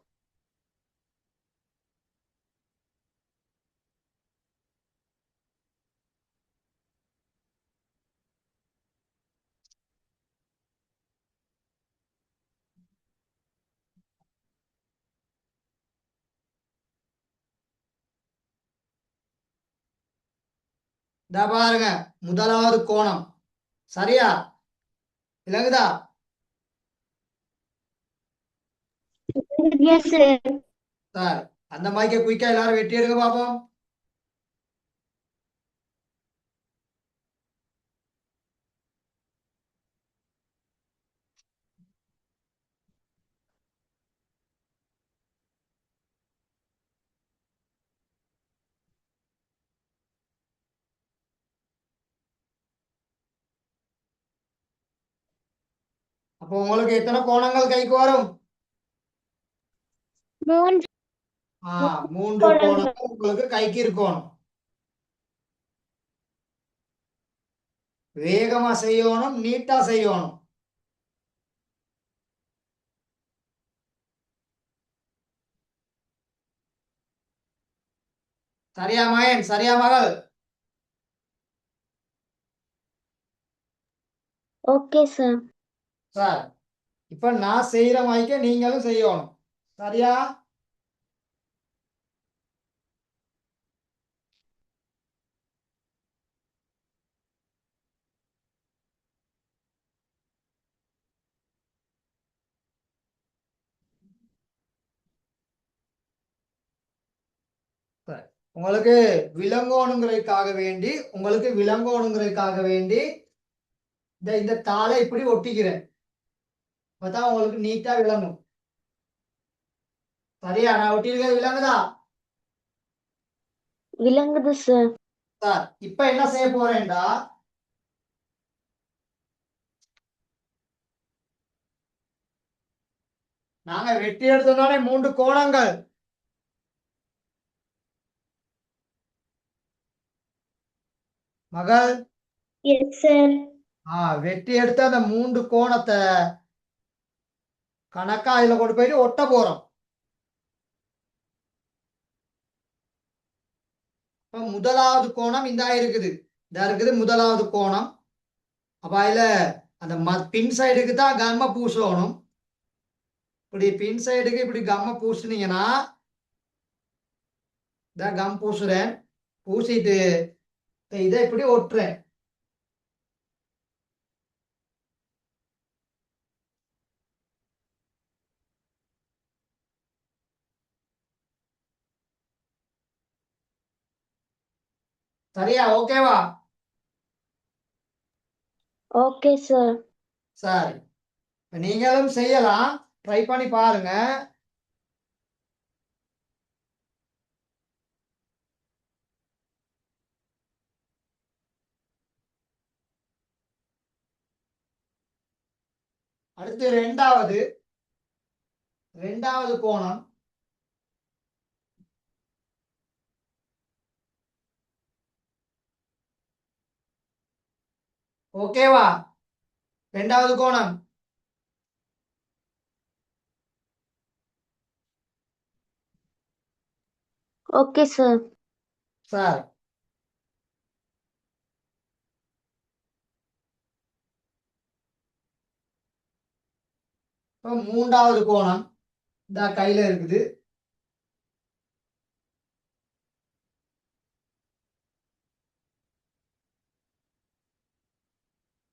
இதா பாருங்க, முதலாவது கோணம். சரியா? விளங்குதா? Yes, sir. சரி, அந்த மாதிரி குயிக்கா எல்லாரும் வெட்டி எடுக்க பார்ப்போம். அப்போ உங்களுக்கு எத்தனை கோணங்கள் கைக்கு வரும்? மூன்று 3 கோணங்கள். கோணங்கள் உங்களுக்கு கைக்கு இருக்கணும். வேகமா செய்யணும், நீட்டா செய்யணும். சரியா மகன்? சரியா மகள்? Okay, sir. சார், இப்ப நான் செய்யற மாதிரிக்க நீங்களும் செய்யணும். சரியா? சரி. உங்களுக்கு விளங்கணுங்கிறதுக்காக வேண்டி இந்த தாளை இப்படி ஒட்டிக்கிறேன். அப்பதான் உங்களுக்கு நீட்டா விளங்கும். சரியா? நான் ஒட்டியிருக்கிறது விளங்குதா? விளங்குது sir. சார், இப்ப என்ன செய்ய போறேன்டா, நாங்க வெட்டி எடுத்தோம்னாலே 3 கோணங்கள். மகள், Yes, sir. வெட்டி எடுத்த அந்த 3 கோணத்தை கணக்கா இதுல கொண்டு போயிட்டு ஒட்ட போறோம். இப்ப முதலாவது கோணம் இந்தா இருக்குது. இதா இருக்குது முதலாவது கோணம். அப்ப அதுல அந்த பின் சைடுக்கு தான் கம்ம பூசணும். இப்படி பின் சைடுக்கு இப்படி கம்ம பூசுனீங்கன்னா, இதான் கம் பூசுறேன். பூசிட்டு இதை இப்படி ஒட்டுறேன். சரியா? ஓகேவா? Okay, sir. சரி, இப்ப நீங்களும் செய்யலாம். ட்ரை பண்ணி பாருங்க. அடுத்து ரெண்டாவது கோணம். ஓகேவா? ரெண்டாவது கோணம். Okay, sir. சார் இப்போ மூன்றாவது கோணம் இந்த கையில இருக்குது.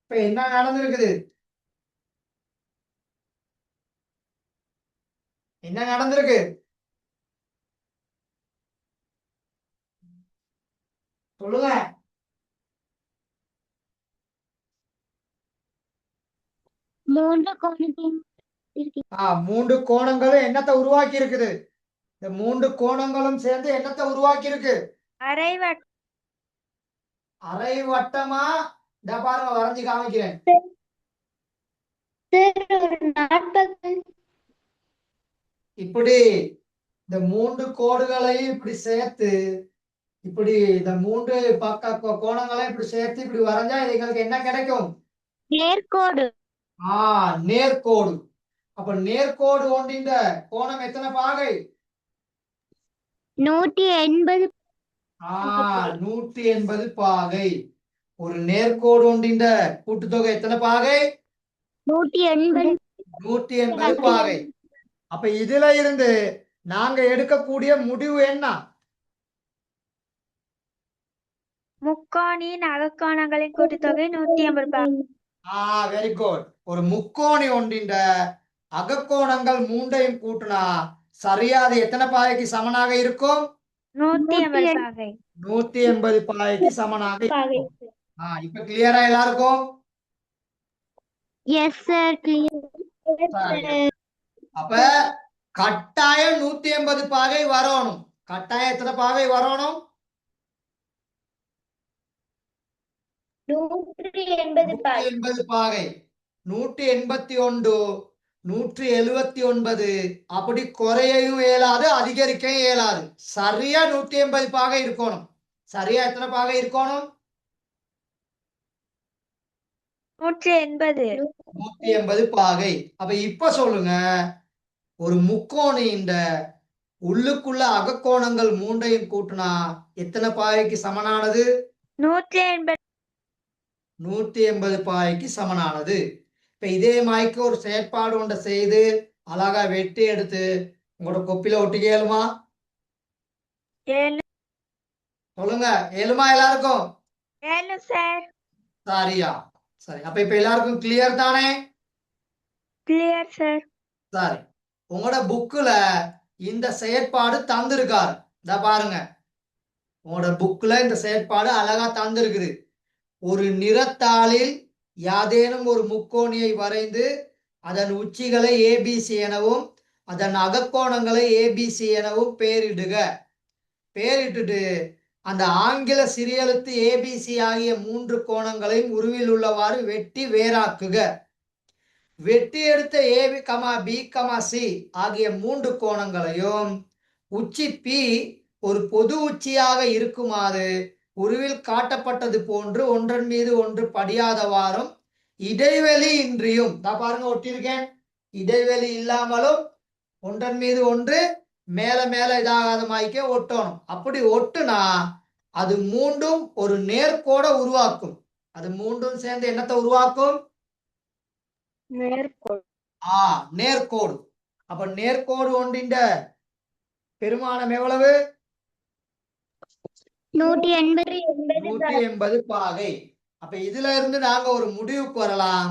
இப்ப என்ன நடந்திருக்குது? என்ன நடந்திருக்கு? சொல்லுங்க. மூன்று கோணத்தையும் மூன்று கோணங்களும் என்னத்தை உருவாக்கி இருக்குது? இந்த மூன்று கோணங்களும் சேர்ந்து என்னத்தை உருவாக்கி இருக்கு? அரை வட்டமா? இந்த பாருங்க, வரைஞ்சு காமிக்கிறேன். இப்படி இந்த மூன்று கோடுகளையும் இப்படி சேர்த்து, இப்படி இந்த மூன்று பக்க கோணங்களையும் இப்படி சேர்த்து இப்படி வரைஞ்சா எங்களுக்கு என்ன கிடைக்கும்? நேர்கோடு. நேர்கோடு. அப்ப நேர்கோடு ஒன்றின் கோணம் எத்தனை பாகை? 180. 180 பாகை. ஒரு நேர்கோடு ஒன்றின் கூட்டுத்தொகை எத்தனை பாகை? 180. 180 பாகை. அப்ப இதுல இருந்து நாங்க எடுக்கக்கூடிய முடிவு என்ன? முக்கோணியின் அகக்கோணங்களின் கூட்டுத்தொகை 180. Very good. ஒரு முக்கோணி ஒன்றின் அகக்கோணங்கள் மூன்றையும் கூட்டினா சரியா அது எத்தனை பாகைக்கு சமனாக இருக்கும்? 180 பாகை. 180 பாகைக்கு சமனாக இருக்கும். இப்ப கிளியரா எல்லாருக்கும்? Yes sir, clear. அப்ப கட்டாயம் 180 பாகை வரணும். கட்டாயம் எத்தனை பாகை வரணும்? 180 பாகை. 180 பாகை. 181, 179 அப்படி குறையவும் இயலாது, அதிகரிக்கவும் இயலாது. சரியா 180 பாகை இருக்கணும். சரியா எத்தனை பாகை இருக்கணும்? 180 பாகை. அப்ப இப்ப சொல்லுங்க, ஒரு முக்கோணின் உள்ளுக்குள்ள அகக்கோணங்கள் மூன்றையும் கூட்டினா எத்தனை பாகைக்கு சமனானது? 180 பாகைக்கு சமனானது. இப்ப இதே மாய்க்கு ஒரு செயற்பாடு ஒன்றை செய்து அழகா வெட்டி எடுத்து உங்களோட கொப்பில ஒட்டி கேளுமா? சொல்லுங்க, ஏழுமா எல்லாருக்கும்? சரியா? சரி. அப்ப இப்ப எல்லாருக்கும் கிளியர் தானே? Clear sir. சரி. உங்களோட புக்குல இந்த செயற்பாடு தந்திருக்காரு. இத பாருங்க, உங்களோட புக்ல இந்த செயற்பாடு அழகா தந்திருக்குது. ஒரு நிறத்தாளில் யாதேனும் ஒரு முக்கோணியை வரைந்து அதன் உச்சிகளை ஏபிசி எனவும் அதன் அகக்கோணங்களை ஏபிசி எனவும் பெயரிடுக. பெயரிட்டுட்டு அந்த ஆங்கில சிறியெழுத்து ஏபிசி ஆகிய மூன்று கோணங்களையும் உருவில் உள்ளவாறு வெட்டி வேறாக்குக. வெட்டி எடுத்த A B comma B comma C ஆகிய மூன்று கோணங்களையும் உச்சி பி ஒரு பொது உச்சியாக இருக்குமாறு உருவில் காட்டப்பட்டது போன்று ஒன்றன் மீது ஒன்று படியாதவாறும் இடைவெளி இன்றியும், பாருங்க ஒட்டியிருக்கேன், இடைவெளி இல்லாமலும் ஒன்றன் மீது ஒன்று மேல மேல இதாகாத மாய்க்கே ஒட்டணும். அப்படி ஒட்டுனா அது மூன்றும் ஒரு நேர்கோட உருவாக்கும். அது மூன்றும் சேர்ந்து என்னத்தை உருவாக்கும்? நேர்கோடு. நேர்கோடு. அப்ப நேர்கோடு ஒன்றின் பெருமானம் எவ்வளவு? 180 பாகை. அப்ப இதுல இருந்து நாங்க ஒரு முடிவுக்கு வரலாம்.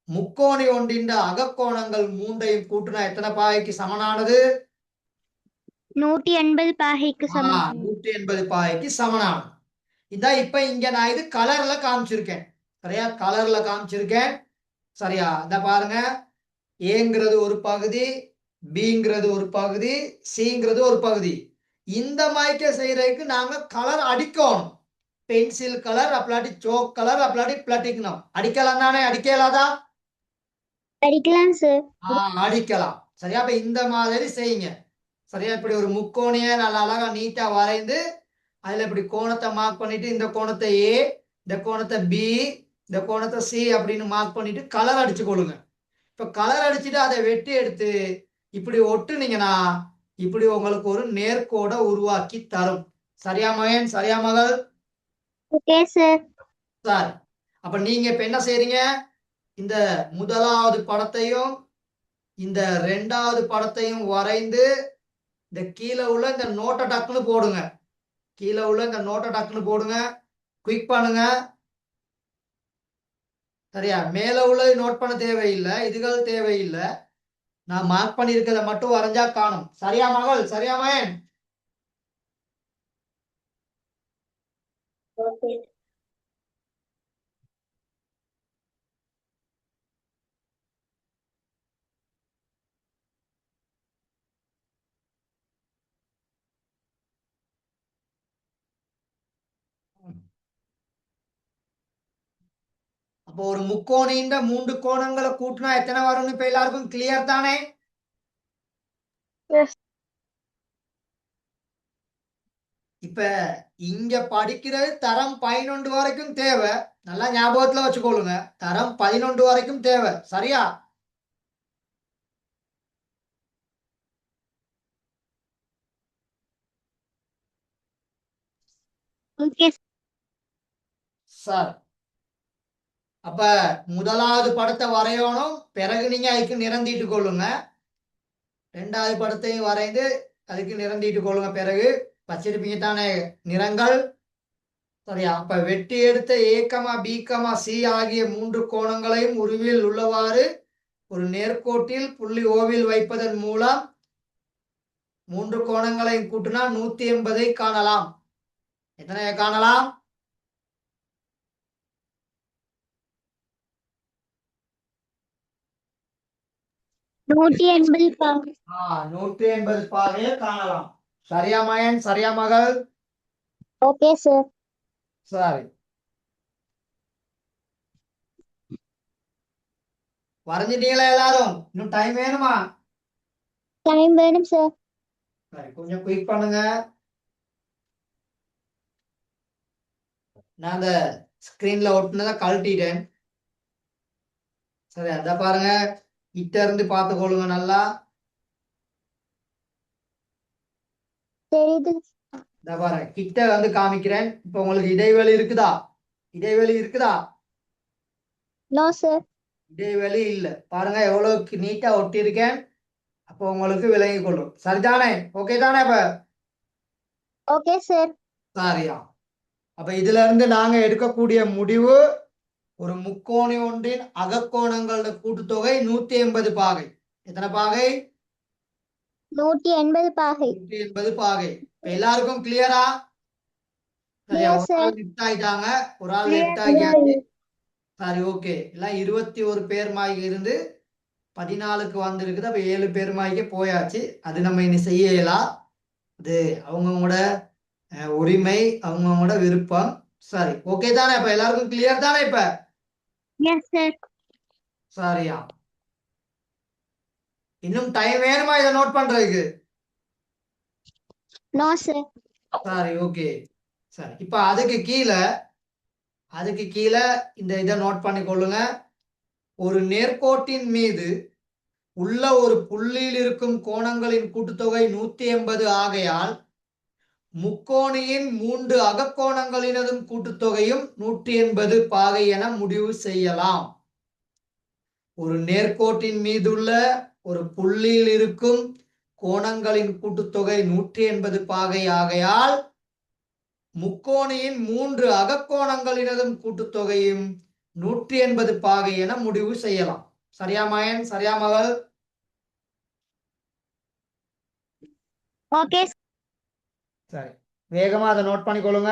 முக்கோணி ஒன்றின் அகக்கோணங்கள் மூன்றையும் கூட்டினா எத்தனை பாகைக்கு சமனானது? 180 பாகைக்கு சமம். 180 பாகைக்கு சமனானது. இதான் இப்ப இங்க நான் இது கலர்ல காமிச்சிருக்கேன். சரியா? கலர்ல காமிச்சிருக்கேன். சரியா? இத பாருங்க, ஏங்கிறது ஒரு பகுதி, பிங்கிறது ஒரு பகுதி, சிங்கிறது ஒரு பகுதி. இந்த மாய்க்க செய்யறதுக்கு நாங்க கலர் அடிக்கணும். பென்சில் கலர், அப்படி சோக் கலர், அப்படி பிளாட்டிக்கணும். அடிக்கலாம் தானே? அடிக்கலாதா? அடிக்கலாம் சார். அடிக்கலாம். சரியா? அப்ப இந்த மாதிரி செய்யுங்க. சரியா? இப்படி ஒரு முக்கோணிய நல்லா அழகா நீட்டா வரைந்து அதுல இப்படி கோணத்தை மார்க் பண்ணிட்டு இந்த கோணத்தை ஏ, இந்த கோணத்தை பி, இந்த கோணத்தை சி அப்படின்னு மார்க் பண்ணிட்டு கலர் அடிச்சு கொள்ளுங்க. இப்ப கலர் அடிச்சுட்டு அதை வெட்டி எடுத்து இப்படி ஒட்டுனீங்கன்னா இப்படி உங்களுக்கு ஒரு நேர்கோடை உருவாக்கி தரும். சரியா மகன்? சரியா மகள்? Okay sir. சார், அப்ப நீங்க இப்ப என்ன செய்றீங்க? இந்த முதலாவது படத்தையும் இந்த ரெண்டாவது படத்தையும் வரைந்து இந்த கீழே உள்ள இந்த நோட்டை டக்குன்னு போடுங்க. கீழே உள்ள இந்த நோட்டை டக்குன்னு போடுங்க. குயிக் பண்ணுங்க. சரியா? மேல உள்ளது நோட் பண்ண தேவையில்லை, இதுகள் தேவையில்லை. நான் மார்க் பண்ணியிருக்கிறத மட்டும் வரைஞ்சா காணும். சரியா மகள்? சரியா மகன்? ஓகே. அப்போ ஒரு முக்கோணின்ற 3 கோணங்களை கூட்டினா எத்தனை வரும்னு இப்ப எல்லாருக்கும் கிளியர் தானே? எஸ். இப்ப இங்க படிக்கிறது தரம் 11 வரைக்கும் தேவை. நல்லா ஞாபகத்துல வச்சுக்கொள்ளுங்க. தரம் 11 வரைக்கும் தேவை. சரியா? ஓகே சார், அப்ப முதலாவது படத்தை வரையணும். பிறகு நீங்க அதுக்கு நிறந்தீட்டு கொள்ளுங்க. ரெண்டாவது படத்தையும் வரைந்து அதுக்கு நிறந்தீட்டு கொள்ளுங்க. பிறகு வச்சிருப்பீங்க தானே நிறங்கள். சரியா? அப்ப வெட்டி எடுத்த ஏ கமா பி கமா சி ஆகிய 3 கோணங்களையும் உருவில் உள்ளவாறு ஒரு நேர்கோட்டில் புள்ளி ஓவில் வைப்பதன் மூலம் 3 கோணங்களையும் கூட்டினா 180 காணலாம். எத்தனை காணலாம்? 180 பா. 180 பாகையை காணலாம். சரியா மகன்? சரியா மகள்? Okay sir. சரி, வரைஞ்சிட்டீங்களா எல்லாரும்? இன்னும் டைம் வேணுமா? டைம் வேணும் சார். சரி, கொஞ்சம் குயிக் பண்ணுங்க. நான் அந்த ஸ்கிரீன்ல ஒட்டுனதை கழட்டிட்டேன். சரி, அத பாருங்க. கிட்ட இருந்து பார்த்துக்கொள்ளுங்க நல்லா. தெரியுது. இத பாருங்க, கிட்ட வந்து காமிக்கிறேன். இப்ப உங்களுக்கு இடைவெளி இருக்குதா? இடைவெளி இருக்குதா? No sir. இடைவெளி இல்ல. பாருங்க எவ்வளவு நீட்டா ஒட்டியிருக்கேன். அப்போ உங்களுக்கு விளங்கி கொள்ளும். சரிதானே? ஓகே தானே? இப்ப ஓகே சார். சரியா? அப்ப இதுல இருந்து நாங்க எடுக்கக்கூடிய முடிவு ஒரு முக்கோணி ஒன்றின் அகக்கோணங்களோட கூட்டுத்தொகை 180 பாகை. எத்தனை பாகை? 180 பாகை. 180 பாகை. இப்ப எல்லாருக்கும் கிளியரா? சரியா? கிளியர் ஒரு சார். ஆள் லெஃப்ட் ஆயிட்டாங்க, ஒரு ஆள் லெஃப்ட் கிளியர். ஆகியாச்சு. சரி, ஓகே. எல்லாம் 21 பேர் மாதிரி இருந்து 14க்கு வந்திருக்குது. அப்ப 7 பேர் மாதிரிக்கே போயாச்சு. அது நம்ம இனி செய்ய இயலாம். அது அவங்கவுங்களோட உரிமை, அவங்கவுங்களோட விருப்பம். சரி, ஓகே தானே? இப்ப எல்லாருக்கும் கிளியர் தானே? இப்ப எஸ் சார். சரியா? இன்னும் டைம் வேணுமா இதை நோட் பண்றதுக்கு? No sir. சரி, ஓகே. சரி, இப்ப அதுக்கு கீழே இந்த இதை நோட் பண்ணி கொள்ளுங்க. ஒரு நேர்கோட்டின் மீது உள்ள ஒரு புள்ளியில் இருக்கும் கோணங்களின் கூட்டுத்தொகை 180 ஆகையால் முக்கோணியின் 3 அகக்கோணங்களினதும் கூட்டுத்தொகையும் 180 பாகை என முடிவு செய்யலாம். ஒரு நேர்கோட்டின் மீதுள்ள ஒரு புள்ளியில் இருக்கும் கோணங்களின் கூட்டுத்தொகை 180 பாகை ஆகையால் முக்கோணியின் 3 அகக்கோணங்களினதும் கூட்டுத்தொகையும் 180 பாகை என முடிவு செய்யலாம். சரியா மகன்? சரியா மகள்? ஓகே. சரி, வேகமா அதை நோட் பண்ணிக்கொள்ளுங்க.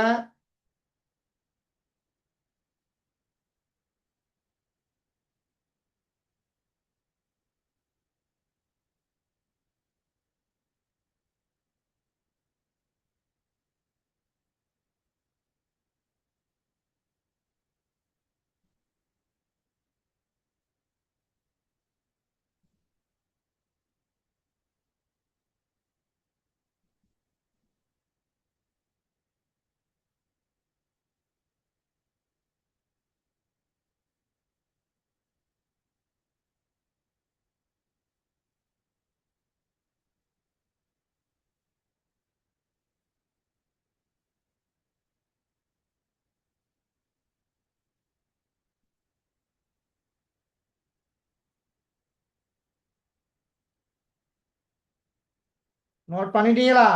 நோட் பண்ணிட்டீங்களா?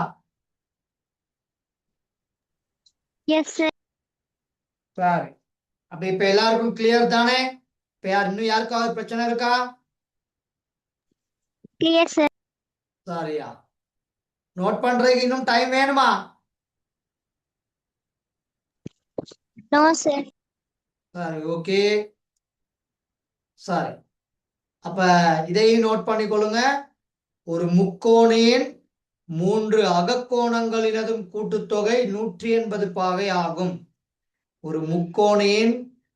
Yes, sir. சரி. அப்ப இப்ப எல்லாருக்கும் கிளியர் தானே? இப்ப இன்னும் யாருக்காவது பிரச்சனை இருக்கா? Clear, sir. சரியா? நோட் பண்றதுக்கு இன்னும் டைம் வேணுமா? No, sir. சரி, ஓகே. சரி, அப்ப இதையும் நோட் பண்ணிக்கொள்ளுங்க. ஒரு முக்கோணியின் 3 அகக்கோணங்களினதும் கூட்டுத்தொகை 180 பாகை ஆகும். ஒரு முக்கோணியின்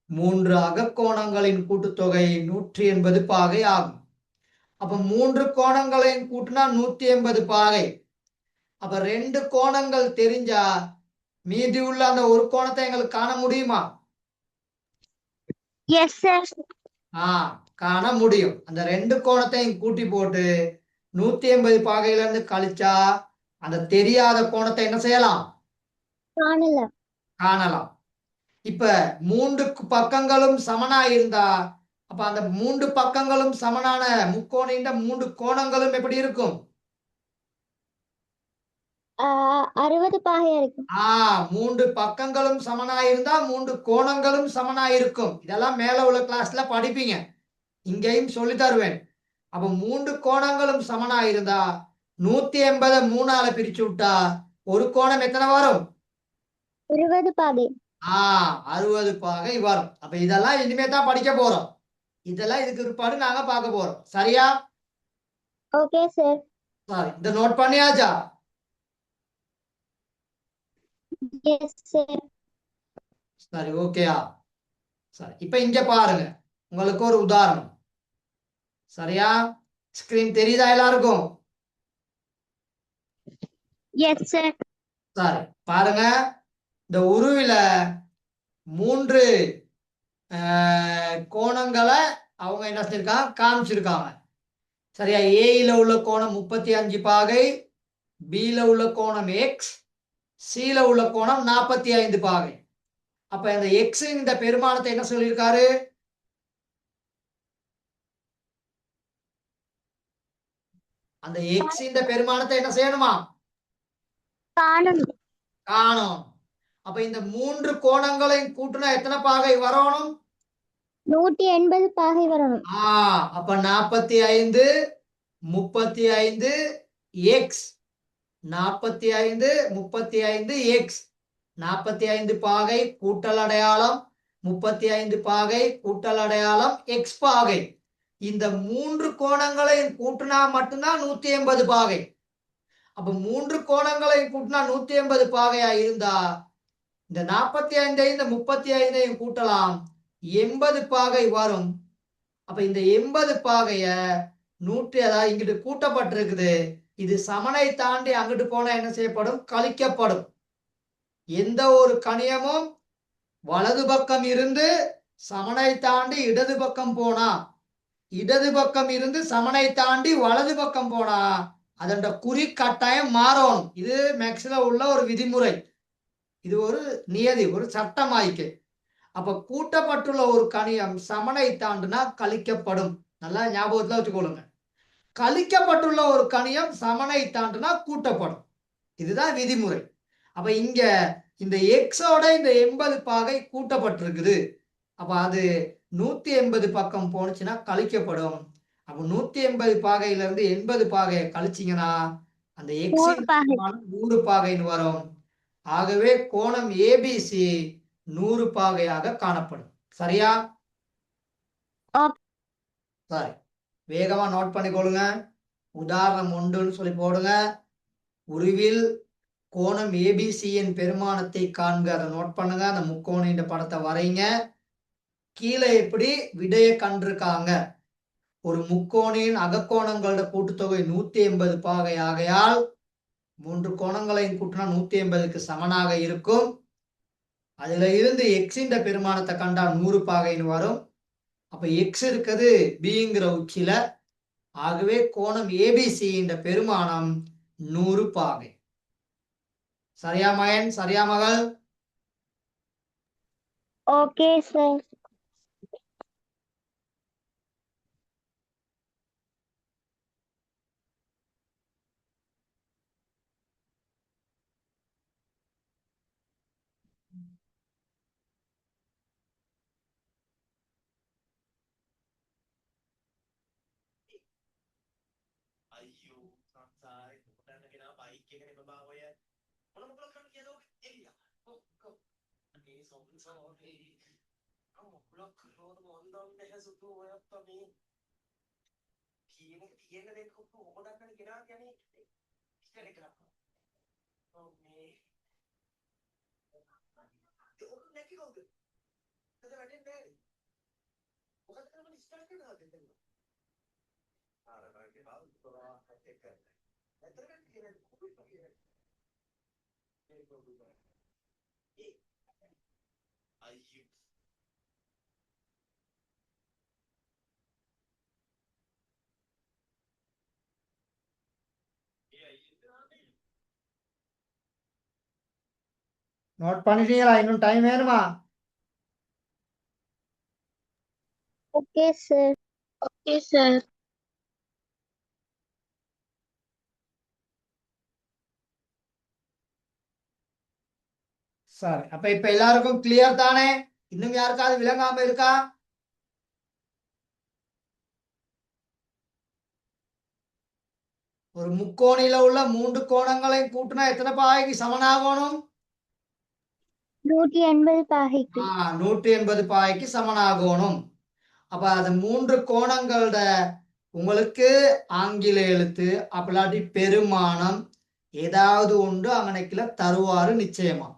3 அகக்கோணங்களின் கூட்டுத்தொகை 180 பாகை ஆகும். அப்ப 3 கோணங்களையும் கூட்டினா 180 பாகை. அப்ப 2 கோணங்கள் தெரிஞ்சா மீதி உள்ள அந்த ஒரு கோணத்தை எங்களுக்கு காண முடியுமா? Yes, sir. காண முடியும். அந்த 2 கோணத்தையும் கூட்டி போட்டு 180 பாகையில இருந்து கழிச்சா அந்த தெரியாத கோணத்தை என்ன செய்யலாம்? காணலாம். இப்ப 3 பக்கங்களும் சமனா இருந்தா அப்ப அந்த 3 பக்கங்களும் சமனான முக்கோணின் 3 கோணங்களும் எப்படி இருக்கும்? 60 பாகையா இருக்கும். 3 பக்கங்களும் சமனா இருந்தா 3 கோணங்களும் சமனா இருக்கும். இதெல்லாம் மேல உள்ள கிளாஸ்ல படிப்பீங்க. இங்கேயும் சொல்லி தருவேன். அப்ப 3 கோணங்களும் சமனா இருந்தா 180 3ஆல பிரிச்சு விட்டா ஒரு கோணம் எத்தனை வரும்? 60 பாகை. 60 பாகை வரும். அப்ப இதெல்லாம் இனிமே தான் படிக்க போறோம். இதெல்லாம் இதுக்கு பிற்பாடு நாங்க பார்க்க போறோம். சரியா? Okay, sir. சரி, இந்த நோட் பண்ணியாச்சா? Yes, sir. சரி, ஓகேயா? சரி, இப்ப இங்க பாருங்க. உங்களுக்கு ஒரு உதாரணம். சரியா? ஸ்கிரீன் தெரியுதா எல்லாருக்கும்? Yes, sir. சரி, பாருங்க. இந்த உருவில 3 கோணங்களை அவங்க என்ன செஞ்சிருக்காங்க? காமிச்சிருக்காங்க. சரியா? ஏல உள்ள கோணம் 35 பாகை, பில உள்ள கோணம் எக்ஸ், சில உள்ள கோணம் 45 பாகை. அப்ப இந்த எக்ஸ் இந்த பெருமானத்தை என்ன சொல்லியிருக்காரு? அந்த எக்ஸ் இந்த பெருமானத்தை என்ன செய்யணுமா? காணும். அப்ப இந்த 3 கோணங்களையும் கூட்டினா எத்தனை பாகை வரணும்? 180 பாகை வரணும். அப்ப 45 35 எக்ஸ் 45 35 எக்ஸ் 45 பாகை கூட்டல் அடையாளம் 35 பாகை கூட்டல் அடையாளம் எக்ஸ் பாகை. இந்த 3 கோணங்களையும் கூட்டினா மட்டும்தான் 180 பாகை. அப்ப 3 கோணங்களையும் கூட்டினா 180 பாகையா இருந்தா இந்த 45 இந்த 35 கூட்டலாம் 80 பாகை வரும். அப்ப இந்த 80 பாகைய 100 அதாவது இங்கிட்டு கூட்டப்பட்டிருக்குது. இது சமனை தாண்டி அங்கிட்டு போனா என்ன செய்யப்படும்? கழிக்கப்படும். எந்த ஒரு கணியமும் வலது பக்கம் இருந்து சமனை தாண்டி இடது பக்கம் போனா, இடது பக்கம் இருந்து சமனை தாண்டி வலது பக்கம் போனா அதோட குறி கட்டாயம் மாறணும். இது மேக்ஸ்ல உள்ள ஒரு விதிமுறை. இது ஒரு நியதி, ஒரு சட்டமாய்க்கு. அப்ப கூட்டப்பட்டுள்ள ஒரு கணியம் சமனை தாண்டினா கழிக்கப்படும். நல்லா ஞாபகத்துல வச்சுக்கொள்ளுங்க. கழிக்கப்பட்டுள்ள ஒரு கணியம் சமனை தாண்டினா கூட்டப்படும். இதுதான் விதிமுறை. அப்ப இங்க இந்த எக்ஸோட இந்த 80 பாகை கூட்டப்பட்டிருக்குது. அப்ப அது 180 பக்கம் போனுச்சுன்னா கழிக்கப்படும். அப்ப 180 பாகையில இருந்து 80 பாகையை கழிச்சீங்கன்னா அந்த எக்ஸின் 100 பாகைன்னு வரும். ஆகவே கோணம் ஏபிசி 100 பாகையாக காணப்படும். சரியா? சரி, வேகமா நோட் பண்ணிக்கொள்ளுங்க. உதாரணம் 1ன்னு சொல்லி போடுங்க. உருவில் கோணம் ஏபிசியின் பெருமானத்தை காண்க. அதை நோட் பண்ணுங்க. அந்த முக்கோணின் படத்தை வரைங்க. கீழே எப்படி விடைய கண்டிருக்காங்க? ஒரு முக்கோணின் அகக்கோணங்களோட கூட்டுத்தொகை 180 பாகை ஆகையால் 3 கோணங்களையும் கூட்டினா 180க்கு சமனாக இருக்கும். அதுல இருந்து எக்ஸின் பெருமானத்தை கண்டா 100 பாகைன்னு வரும். அப்ப எக்ஸ் இருக்குது பிங்கிற உச்சில. ஆகவே கோணம் ஏபிசி பெருமானம் 100 பாகை. சரியா மகன்? சரியா மகள்? Okay, sir. நோட் பண்ணிட்டீங்களா? இன்னும் டைம் வேணுமா? Okay, sir. Okay, sir. சரி, அப்ப இப்ப எல்லாருக்கும் கிளியர் தானே? இன்னும் யாருக்காவது விளங்காம இருக்கா? ஒரு முக்கோணில உள்ள 3 கோணங்களையும் கூட்டினா எத்தனை பாகைக்கு சமனாகணும்? 180 பாகைக்கு. 180 பாகைக்கு சமனாகணும். அப்ப அது 3 கோணங்களோட உங்களுக்கு ஆங்கில எழுத்து அப்படி பெருமானம் ஏதாவது ஒன்று அங்கனைக்குல தருவாரு நிச்சயமா.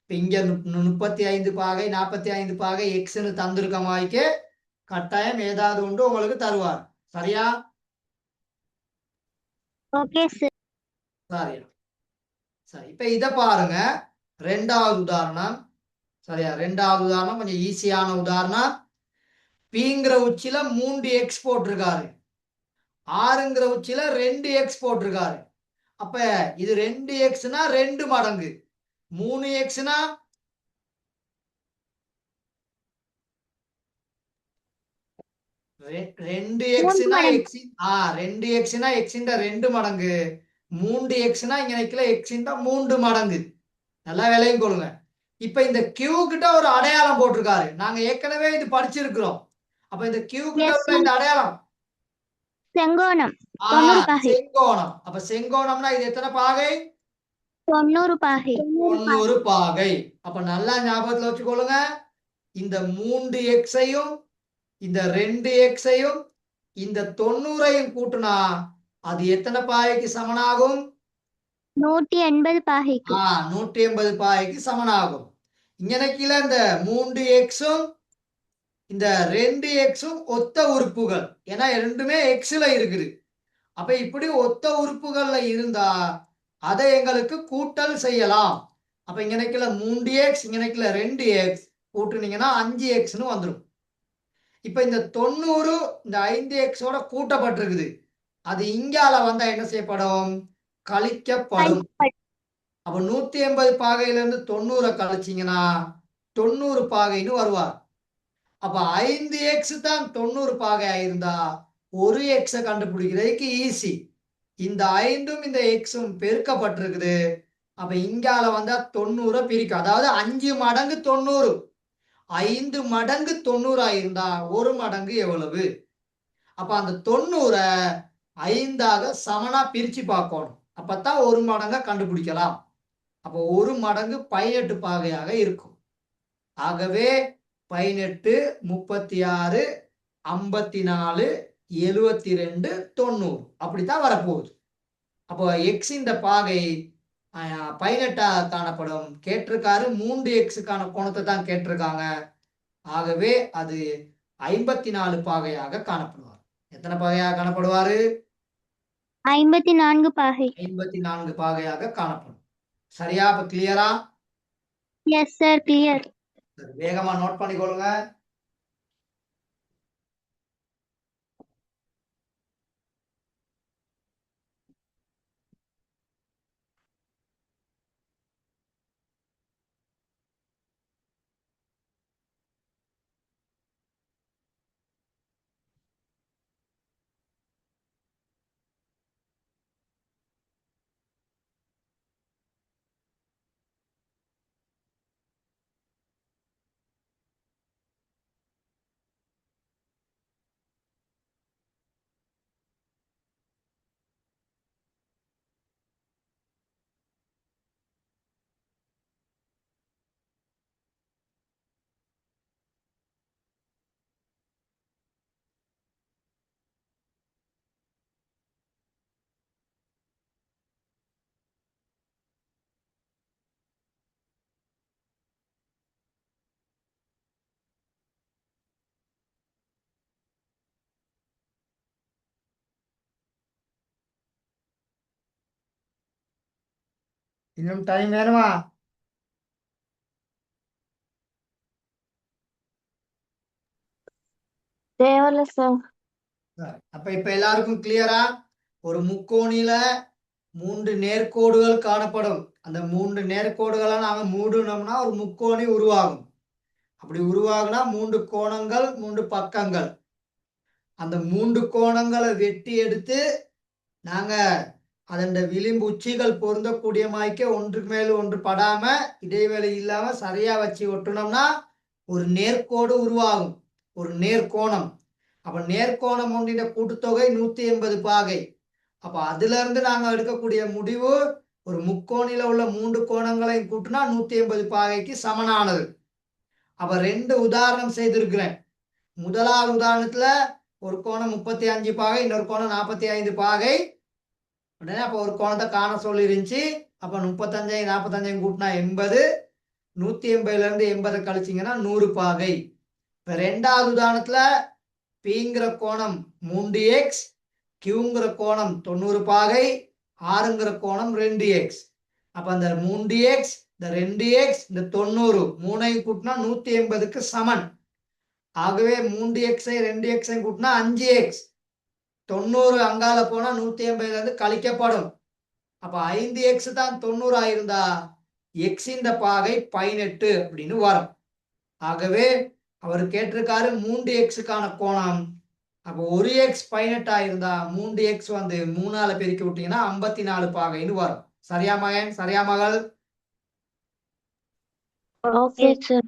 இப்ப இங்க 35 பாகை 45 பாகை எக்ஸ்ன்னு தந்திருக்க மாதிரிக்கு கட்டாயம் ஏதாவது ஒன்று உங்களுக்கு தருவார். சரியா? Okay, sir. சரியா? சரி, இப்ப இத பாருங்க. ரெண்டாவது உதாரணம். சரியா? ரெண்டாவது உதாரணம் கொஞ்சம் ஈஸியான உதாரணம். பிங்கிற உச்சில 3 எக்ஸ் போட்டிருக்காரு. ஆறுங்கிற உச்சில 2 எக்ஸ் போட்டிருக்காரு. அப்ப இது 2 எக்ஸ்னா 2 மடங்கு. 3 எக்ஸ்னா 2 எக்ஸ்னா எக்ஸ் 2 எக்ஸ்னா எக்ஸின் 2 மடங்கு. 3 எக்ஸ்னா இங்க நிக்கல எக்ஸின் 3 மடங்கு. நல்லா விலையும் கொள்ளுங்க. இப்ப இந்த கியூ கிட்ட ஒரு அடையாளம் போட்டிருக்காரு. நாங்க ஏற்கனவே இது படிச்சிருக்கிறோம். அப்ப இந்த கியூ கிட்ட Yes, உள்ள sir. இந்த அடையாளம் செங்கோணம் 90 பாகை. செங்கோணம். அப்ப செங்கோணம்னா இது எத்தனை பாகை? 90 பாகை. 90 பாகை. அப்ப நல்லா ஞாபகத்துல வச்சுக்கொள்ளுங்க. இந்த 3 எக்ஸையும் இந்த 2 எக்ஸையும் இந்த 90ஐயும் கூட்டினா அது எத்தனை பாகைக்கு சமனாகும்? 180 பாகைக்கு. 180 பாகைக்கு சமனாகும். இங்கனக்கீழ இந்த 3 எக்ஸும் இந்த 2 எக்ஸும் ஒத்த உறுப்புகள். ஏன்னா ரெண்டுமே எக்ஸ்ல இருக்குது. அப்ப இப்படி ஒத்த உறுப்புகள்ல இருந்தா அதை எங்களுக்கு கூட்டல் செய்யலாம். அப்ப இங்கனக்கீழ 3 எக்ஸ் இங்கனக்கீழ 2 எக்ஸ் கூட்டுனீங்கன்னா 5 எக்ஸ்னு வந்துடும். இப்ப இந்த 90 இந்த 5 எக்ஸோட கூட்டப்பட்டிருக்குது. அது இங்கால வந்தா என்ன செய்யப்படும்? கழிக்கப்படும். அப்ப 180 பாகையில இருந்து 90 கழிச்சீங்கன்னா 90 பாகைன்னு வருவார். அப்ப 5 எக்ஸ் தான் 90 பாகை இருந்தா ஒரு எக்ஸ கண்டுபிடிக்கிறதுக்கு ஈஸி. இந்த 5ம் இந்த எக்ஸும் பெருக்கப்பட்டிருக்குது. அப்ப இங்கால வந்தா 90 பிரிக்கும். அதாவது 5 மடங்கு 90. 5 மடங்கு 90 இருந்தா ஒரு மடங்கு எவ்வளவு? அப்ப அந்த 90 5ஆக சமனா பிரிச்சு பார்க்கணும். அப்பதான் ஒரு மடங்கா கண்டுபிடிக்கலாம். அப்போ ஒரு மடங்கு 18 பாகையாக இருக்கும். ஆகவே 18 36 54 72 90 அப்படித்தான் வரப்போகுது. அப்போ எக்ஸ் இந்த பாகை 18 காணப்படும். கேட்டிருக்காரு 3 எக்ஸுக்கான கோணத்தை தான் கேட்டிருக்காங்க. ஆகவே அது 54 பாகையாக காணப்படுவார். எத்தனை பாகையாக காணப்படுவாரு? 54 பாகை. 54 பாகையாக காணப்படும். சரியா? இப்ப கிளியரா? Yes, sir. Clear. வேகமா நோட் பண்ணிக்கொள்ளுங்க. இன்னும் டைம் வேணுமா? தேவையில்ல சார். சரி. அப்ப இப்ப எல்லாருக்கும் கிளியரா? ஒரு முக்கோணியில 3 நேர்கோடுகள் காணப்படும். அந்த 3 நேர்கோடுகளை நாங்க மூடுனோம்னா ஒரு முக்கோணி உருவாகும். அப்படி உருவாகுனா 3 கோணங்கள் 3 பக்கங்கள். அந்த 3 கோணங்களை வெட்டி எடுத்து நாங்க அதன் விளிம்பு உச்சிகள் பொருந்தக்கூடிய மாய்க்க ஒன்றுக்கு மேல ஒன்று படாம இடைவெளி இல்லாம சரியா வச்சு ஒட்டுனோம்னா ஒரு நேர்கோடு உருவாகும். ஒரு நேர்கோணம். அப்ப நேர்கோணம் ஒன்றின் கூட்டுத்தொகை 180 பாகை. அப்ப அதுல இருந்து நாங்க எடுக்கக்கூடிய முடிவு ஒரு முக்கோணில உள்ள 3 கோணங்களையும் கூட்டினா 180 பாகைக்கு சமனானது. அப்ப 2 உதாரணம் செய்திருக்கிறேன். முதலாவது உதாரணத்துல ஒரு கோணம் 35 பாகை, இன்னொரு கோணம் 45 பாகை. உடனே அப்ப ஒரு கோணத்தை காண சொல்லி இருந்துச்சு. அப்ப 35 45 கூட்டினா 80. 180ல இருந்து 80 கழிச்சிங்கன்னா 100 பாகை. இப்ப 2வது உதாரணத்துல பிங்கிற கோணம் 3x, கியூங்கிற கோணம் 90 பாகை, ஆறுங்கிற கோணம் 2x. அப்ப அந்த 3x, இந்த 2x, இந்த 90 மூணையும் கூட்டினா 180க்கு சமன். ஆகவே 3x 2x கூட்டினா 5x. 90 அங்கால போனா 180ல இருந்து கழிக்கப்படும். அப்ப 5x தான் 90 ஆயிருந்தா x இந்த பாகை 18 அப்படின்னு வரும். ஆகவே அவர் கேட்டிருக்காரு 3xக்கான கோணம். அப்போ 1x 18 ஆயிருந்தா 3x வந்து 3ஆல பெருக்கி விட்டீங்கன்னா 54 பாகைன்னு வரும். சரியா மகன்? சரியா மகள்? Okay sir.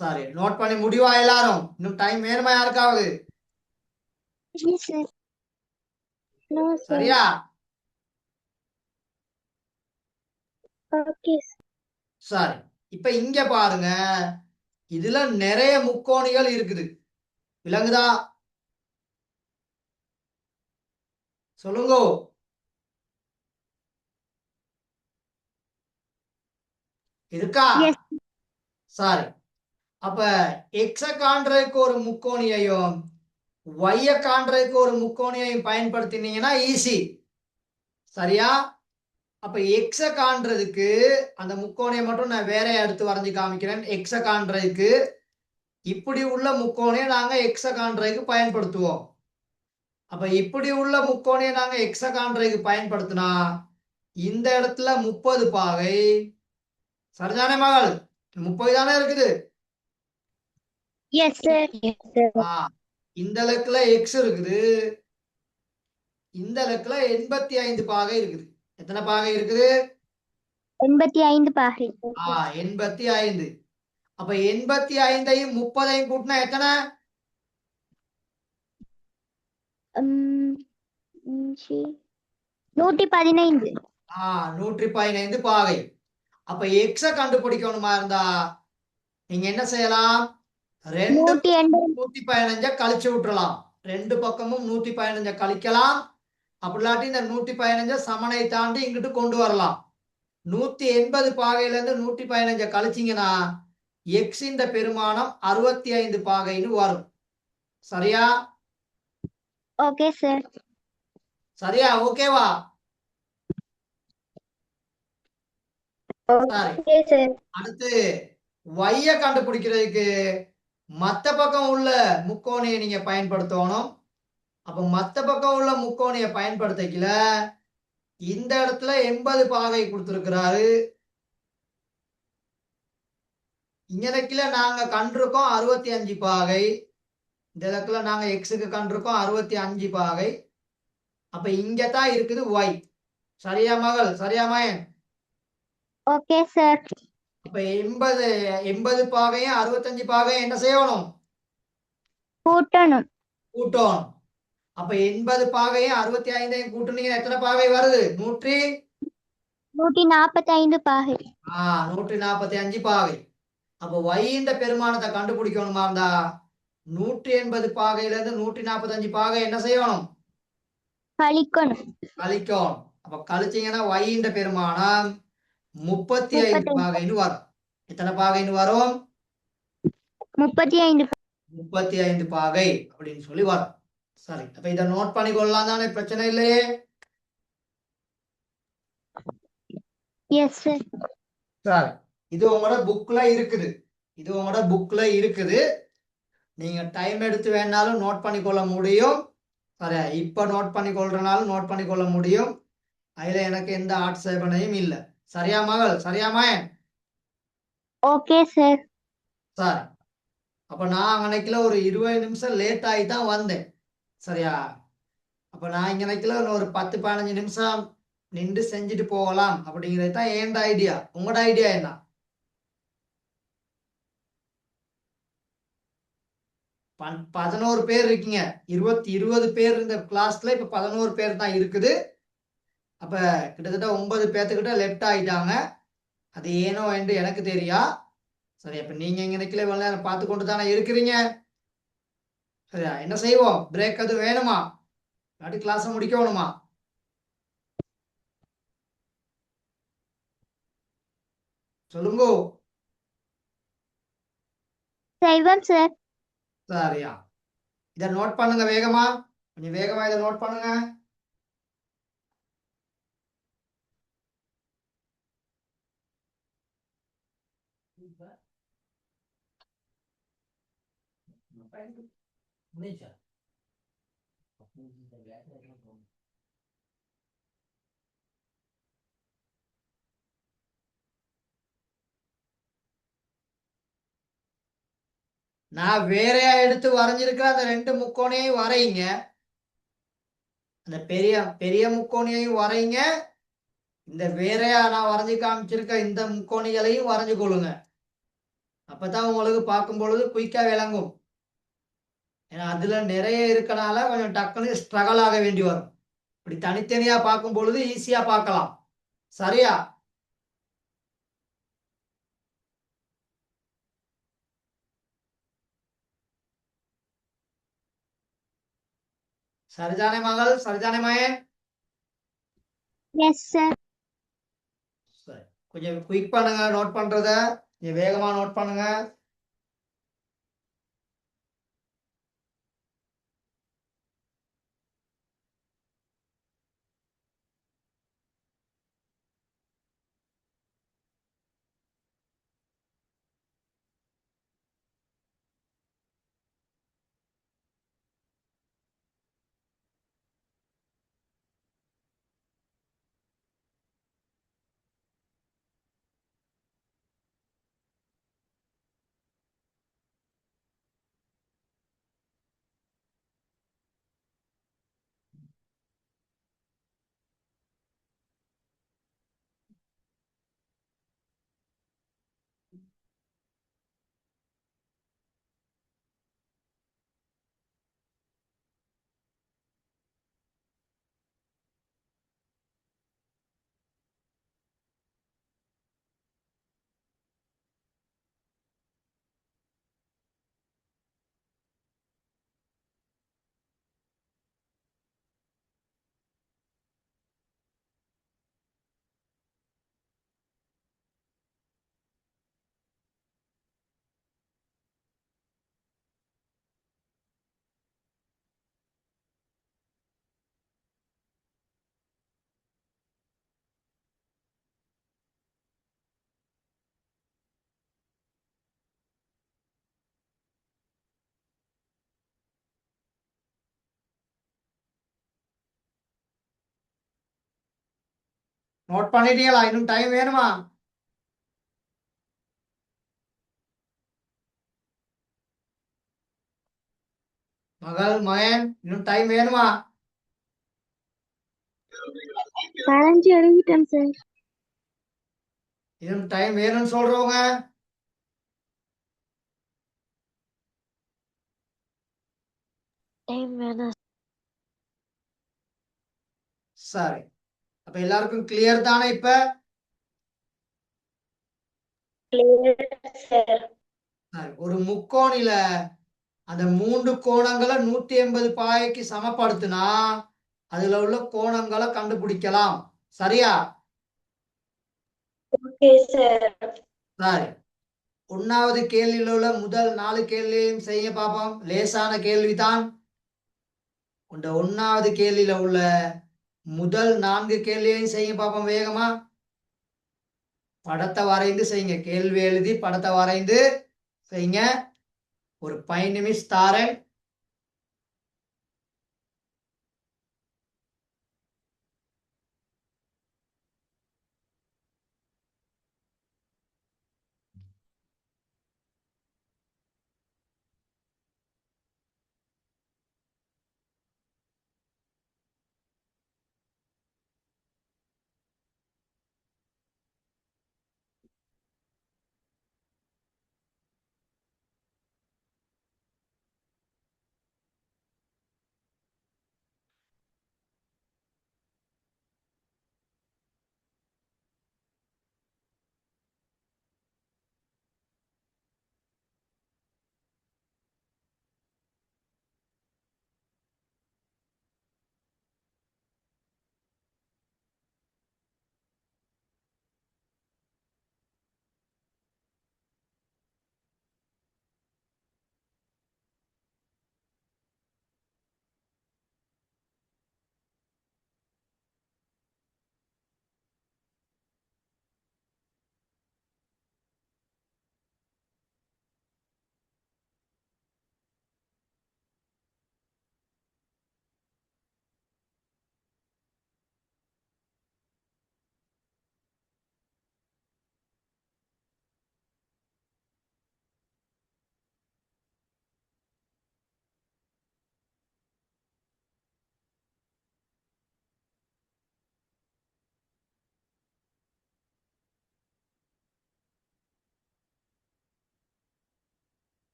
சரி, நோட் பண்ணி முடிவா எல்லாரும்? இன்னும் டைம் வேணுமா யாருக்காவது? சார். No sir. சரியா? Okay sir. சரி, இப்ப இங்க பாருங்க, இதுல நிறைய முக்கோணிகள் இருக்குது. விளங்குதா? சொல்லுங்க. இருக்கா? எஸ். சரி, அப்ப எக்ஸ காண்றதுக்கு ஒரு முக்கோணியையும் ஒய்ய காண்றதுக்கு ஒரு முக்கோணியையும் பயன்படுத்தினீங்கன்னா ஈஸி. சரியா? அப்ப எக்ஸ காண்றதுக்கு அந்த முக்கோணியை மட்டும் நான் வேற எடுத்து வரைஞ்சு காமிக்கிறேன். எக்ஸ காண்றதுக்கு இப்படி உள்ள முக்கோணியை நாங்க எக்ஸ காண்றதுக்கு பயன்படுத்துவோம். அப்ப இப்படி உள்ள முக்கோணியை நாங்க எக்ஸ காண்றதுக்கு பயன்படுத்தினா இந்த இடத்துல 30 பாகை. சரிதானே மகள்? 30 தானே இருக்குது. Yes sir. இந்த இலக்குல எக்ஸ் இருக்குது. இந்த இலக்குல 85 பாகை இருக்குது. எத்தனை பாகை இருக்குது? 85 பாகை. 85. அப்ப 85ஐயும் 30ஐயும் கூட்டினா எத்தனை? 115. 115 பாகை. அப்ப எக்ஸ கண்டுபிடிக்கணுமா இருந்தா நீங்க என்ன செய்யலாம்? 115 கழிச்சு விட்டுறலாம். 2 பக்கமும் 115 கழிக்கலாம். அப்படி இல்லாட்டி இந்த 115 சமனை தாண்டி இங்கிட்டு கொண்டு வரலாம். 180 பாகையில இருந்து 115 கழிச்சிங்கன்னா எக்ஸ் இந்த பெருமானம் 65 பாகைன்னு வரும். சரியா? Okay sir. சரியா? ஓகேவா? சரி, ஓகே சார். அடுத்து ஒய்ய கண்டுபிடிக்கிறதுக்கு மத்த பக்கம் உள்ள முக்கோணியை நீங்க பயன்படுத்தணும். அப்ப மத்த பக்கம் உள்ள முக்கோணியை பயன்படுத்திக்கல இந்த இடத்துல 80 பாகை கொடுத்திருக்கிறாரு. இங்கனக்குல நாங்க கண்டிருக்கோம் 65 பாகை. இந்த இடத்துல நாங்க எக்ஸுக்கு கண்டிருக்கோம் 65 பாகை. அப்ப இங்கதான் இருக்குது ஒய். சரியா மகள்? சரியா மகன்? Okay sir. அப்ப 80 பாகையும் 65 பாகையும் என்ன செய்யணும்? கூட்டணும். கூட்டணும். அப்ப 80 பாகையும் 65ஐயும் கூட்டுனீங்கன்னா எத்தனை பாகை வருது? 145 பாகை. 145 பாகை. அப்ப ஒய் இந்த பெருமானத்தை கண்டுபிடிக்கணுமா இருந்தா 180 பாகையில இருந்து 145 பாகை என்ன செய்யணும்? கழிக்கணும். கழிக்கணும். அப்ப கழிச்சீங்கன்னா ஒய் இந்த பெருமானம் 35 பாகைன்னு வரும். எத்தனை பாகைன்னு வரும்? 35. 35 பாகை அப்படின்னு சொல்லி வரும். சரி, அப்ப இதை நோட் பண்ணிக்கொள்ளலாம் தானே? பிரச்சனை இல்லையே. Yes, sir. சரி, இது உங்களோட புக்ல இருக்குது. நீங்க டைம் எடுத்து வேணாலும் நோட் பண்ணிக்கொள்ள முடியும். சரி, இப்ப நோட் பண்ணிக்கொள்றனாலும் நோட் பண்ணிக்கொள்ள முடியும். அதுல எனக்கு எந்த ஆட்சேபனையும் இல்லை. சரியா மகள்? சரியா மகன்? Okay, sir. சரி, அப்ப நான் அன்னைக்குல ஒரு 20 நிமிஷம் லேட் ஆகி தான் வந்தேன். சரியா? அப்ப நான் இங்க நினைக்கல ஒரு 10-15 நிமிஷம் நின்று செஞ்சுட்டு போகலாம் அப்படிங்கிறது தான் என் ஐடியா. உங்களோட ஐடியா என்ன? பன் 11 பேர் இருக்கீங்க. 20 பேர் இருந்த கிளாஸ்ல இப்ப 11 பேர் தான் இருக்குது. அப்ப கிட்டத்தட்ட 9 பேர்த்துக்கிட்ட லெஃப்ட் ஆயிட்டாங்க. அது ஏனோ என்று எனக்கு தெரியா. சரி, அப்ப நீங்க இங்க நிக்கல இவ்வளவு நேரம் பார்த்து கொண்டு தானே இருக்கிறீங்க. சரியா? என்ன செய்வோம்? பிரேக் அது வேணுமா? இல்லாட்டி கிளாஸ் முடிக்கணுமா? சொல்லுங்க. செய்வோம், sir. சரியா, இதை நோட் பண்ணுங்க வேகமா. கொஞ்சம் வேகமா இதை நோட் பண்ணுங்க. நான் வேறையா எடுத்து வரைஞ்சிருக்கிற அந்த 2 முக்கோணையும் வரையுங்க. அந்த பெரிய பெரிய முக்கோணியையும் வரையுங்க. இந்த வேறையா நான் வரைஞ்சு காமிச்சிருக்க இந்த முக்கோணிகளையும் வரைஞ்சு கொள்ளுங்க. அப்பதான் உங்களுக்கு பார்க்கும் பொழுது குயிக்கா விளங்கும். ஏன்னா அதுல நிறைய இருக்கனால கொஞ்சம் டக்குன்னு ஸ்ட்ரகிள் ஆக வேண்டி வரும். இப்படி தனித்தனியா பார்க்கும் பொழுது ஈஸியா பார்க்கலாம். சரியா? சரிதானே மகள்? சரிதானே மகன்? Yes, sir. சரி, கொஞ்சம் குயிக் பண்ணுங்க நோட் பண்றத. கொஞ்சம் வேகமா நோட் பண்ணுங்க. நோட் பண்ணிட்டீங்களா? இன்னும் டைம் வேணுமா? மகள், மகன், இன்னும் டைம் வேணுமா? வரைஞ்சு எழுதிட்டேன், sir. இன்னும் டைம் வேணும்னு சொல்றவங்க? Time வேணாம். சரி, அப்ப எல்லாருக்கும் கிளியர் தானே இப்ப? Clear, sir. சரி, ஒரு முக்கோணில அந்த 3 கோணங்களை 180 பாகைக்கு சமப்படுத்தினா அதுல உள்ள கோணங்களை கண்டுபிடிக்கலாம். சரியா? Okay, sir. சரி, 1வது கேள்வியில் உள்ள முதல் 4 கேள்வியையும் செய்ய பார்ப்போம். லேசான கேள்விதான். இந்த 1வது கேள்வியில உள்ள முதல் 4 கேள்வியையும் செய்ய பார்ப்போம் வேகமா. படத்தை வரைந்து செய்யுங்க. கேள்வி எழுதி படத்தை வரைந்து செய்யுங்க. ஒரு 5 நிமிஷம் தாரேன்.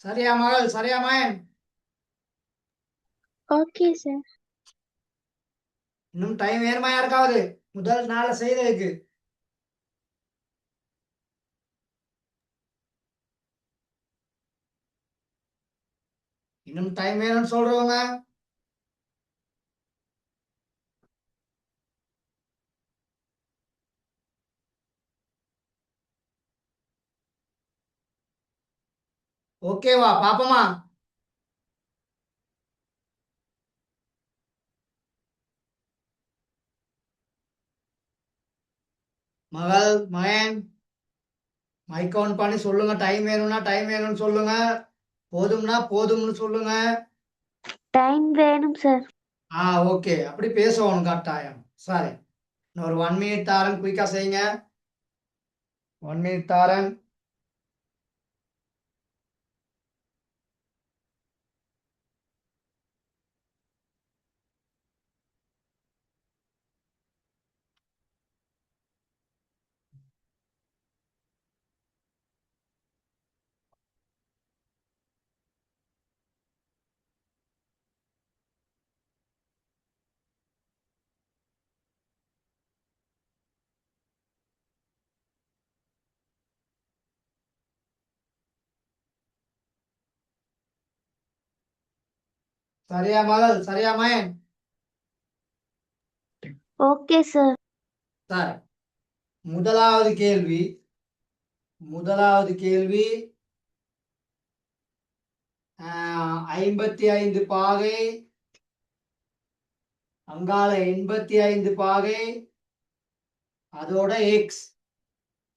சரியா மகள்? சரியா மகன்? Okay sir. இன்னும் டைம் வேணுமா யாருக்காவது? முதல் நாளை செய்ததுக்கு இன்னும் டைம் வேணும்னு சொல்றவங்க? ஓகேவா? பாப்போமா? மகள், மகன், மைக் ஆன் பண்ணி சொல்லுங்க. டைம் வேணும்னா டைம் வேணும்னு சொல்லுங்க. போதும்னா போதும்னு சொல்லுங்க. டைம் வேணும் சார். ஓகே. அப்படி பேசணும் கட்டாயம். சரி, இன்னொரு 1 மினிட் தாரன். குயிக்கா செய்யுங்க. 1 மினிட் தாரன். சரியா மகள்? சரியா மயன்? Okay, sir. சரி. முதலாவது கேள்வி 55 பாகை, அங்கால 85 பாகை, அதோட எக்ஸ்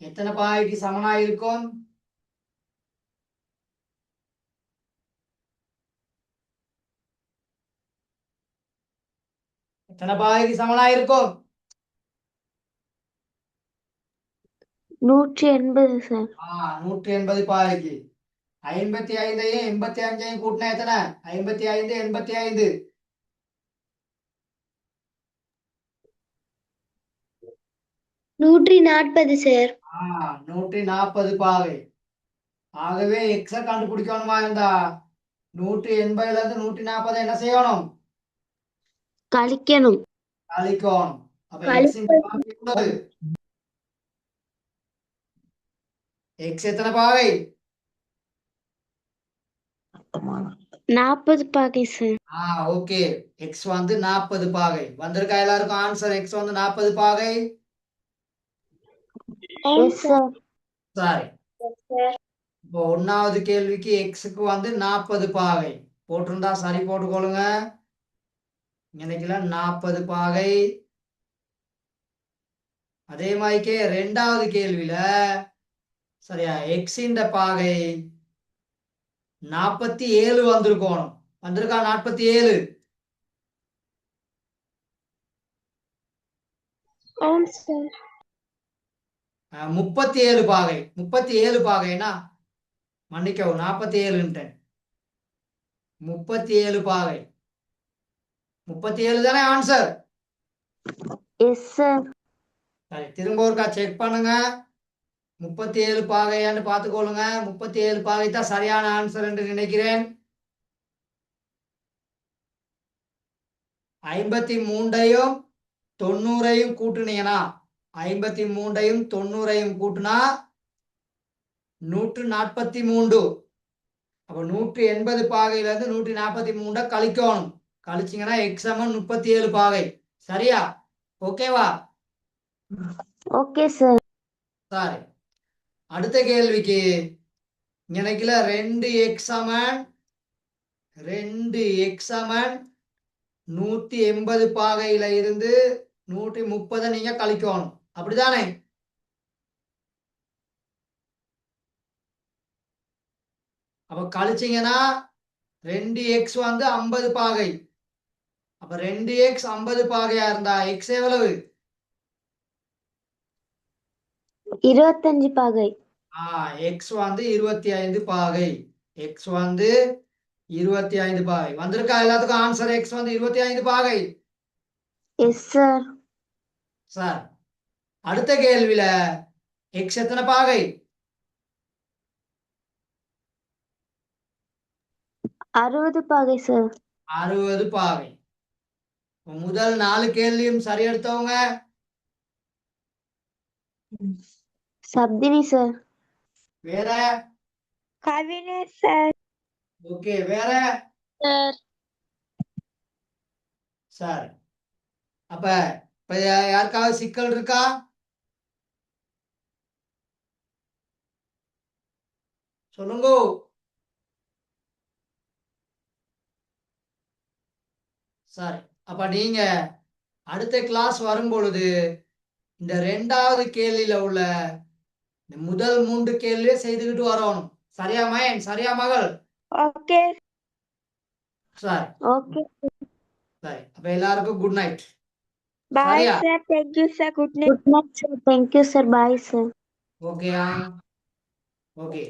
எத்தனை பாகைக்கு சமனா இருக்கும்? எத்தனை பாகைக்கு சமனா இருக்கும்? 180, sir. 180 பாகைக்கு. 55ஐயும் 85ஐயும் கூட்டினா எத்தனை? 55 85. 140, sir. 140 பாகை. ஆகவே எக்ஸ கண்டுபிடிக்கணுமா இருந்தா 180ல இருந்து 140 என்ன செய்யணும்? கழிக்கணும். கழிக்கணும். அப்ப எக்ஸ் எவ்வளவு? எக்ஸ் எத்தனை பாகை? 40 பாகை, sir. ஓகே. எக்ஸ் வந்து 40 பாகை. வந்திருக்கா எல்லாருக்கும் ஆன்சர்? எக்ஸ் வந்து 40 பாகை. Yes, sir. சரி. Yes, sir. இப்போ 1வது கேள்விக்கு எக்ஸுக்கு வந்து 40 பாகை போட்டிருந்தா சரி போட்டுக்கொள்ளுங்க. இன்னைக்குல 40 பாகை. அதே மாதிரிக்கே 2வது கேள்வியில சரியா எக்ஸின் பாகை 47 வந்திருக்கணும். வந்திருக்கா 47? ஆம், sir. 37 பாகை. 37 பாகைனா மன்னிக்கவும் 47ன்ட்டேன். 37 பாகை. 37 தானே ஆன்சர்? Yes, sir. சரி, திரும்ப ஒருக்கா செக் பண்ணுங்க. 37 பாகையான்னு பார்த்துக்கொள்ளுங்க. 37 பாகை தான் சரியான ஆன்சர் என்று நினைக்கிறேன். 53ஐயும் 90ஐயும் கூட்டுனீங்கன்னா 53ஐயும் 90ஐயும் கூட்டினா 143. அப்ப 180 பாகையில இருந்து 143 கழிக்கணும். கழிச்சிங்கன்னா எக்ஸ் சமம் 37 பாகை. சரியா? ஓகேவா? Okay, sir. சரி, அடுத்த கேள்விக்கு எனக்குல 2x சமன் 180 பாகையில இருந்து 130 நீங்க கழிக்கணும். அப்படிதானே? அப்ப கழிச்சீங்கன்னா 2x வந்து 50 பாகை. அப்ப 2x 50 பாகையா இருந்தா எக்ஸ் எவ்வளவு? 25 பாகை. எக்ஸ் வந்து 25 பாகை. எக்ஸ் வந்து 25 பாகை. வந்திருக்கா எல்லாத்துக்கும் ஆன்சர்? எக்ஸ் வந்து 25 பாகை. Yes, sir. சார், அடுத்த கேள்வியில எக்ஸ் எத்தனை பாகை? 60 பாகை, sir. 60 பாகை. முதல் 4 கேள்வியும் சரி எடுத்தவங்க சப்தினி, sir. வேற? கவினேஷ், sir. ஓகே, வேற? Sir. சார், அப்ப இப்ப யாருக்காவது சிக்கல் இருக்கா? சொல்லுங்க. சரி, அப்ப நீங்க அடுத்த கிளாஸ் வரும் பொழுது இந்த 2வது கேள்வியில உள்ள இந்த முதல் 3 கேள்வியை செய்துக்கிட்டு வரணும். சரியா மயன்? சரியா மகள்? Okay. சரி. Okay. சரி, அப்ப எல்லாருக்கும் குட் நைட். Bye, சரியா? sir. Thank you, sir. Good night. Good night, sir. Thank you, sir. Bye, sir. Okay. Okay.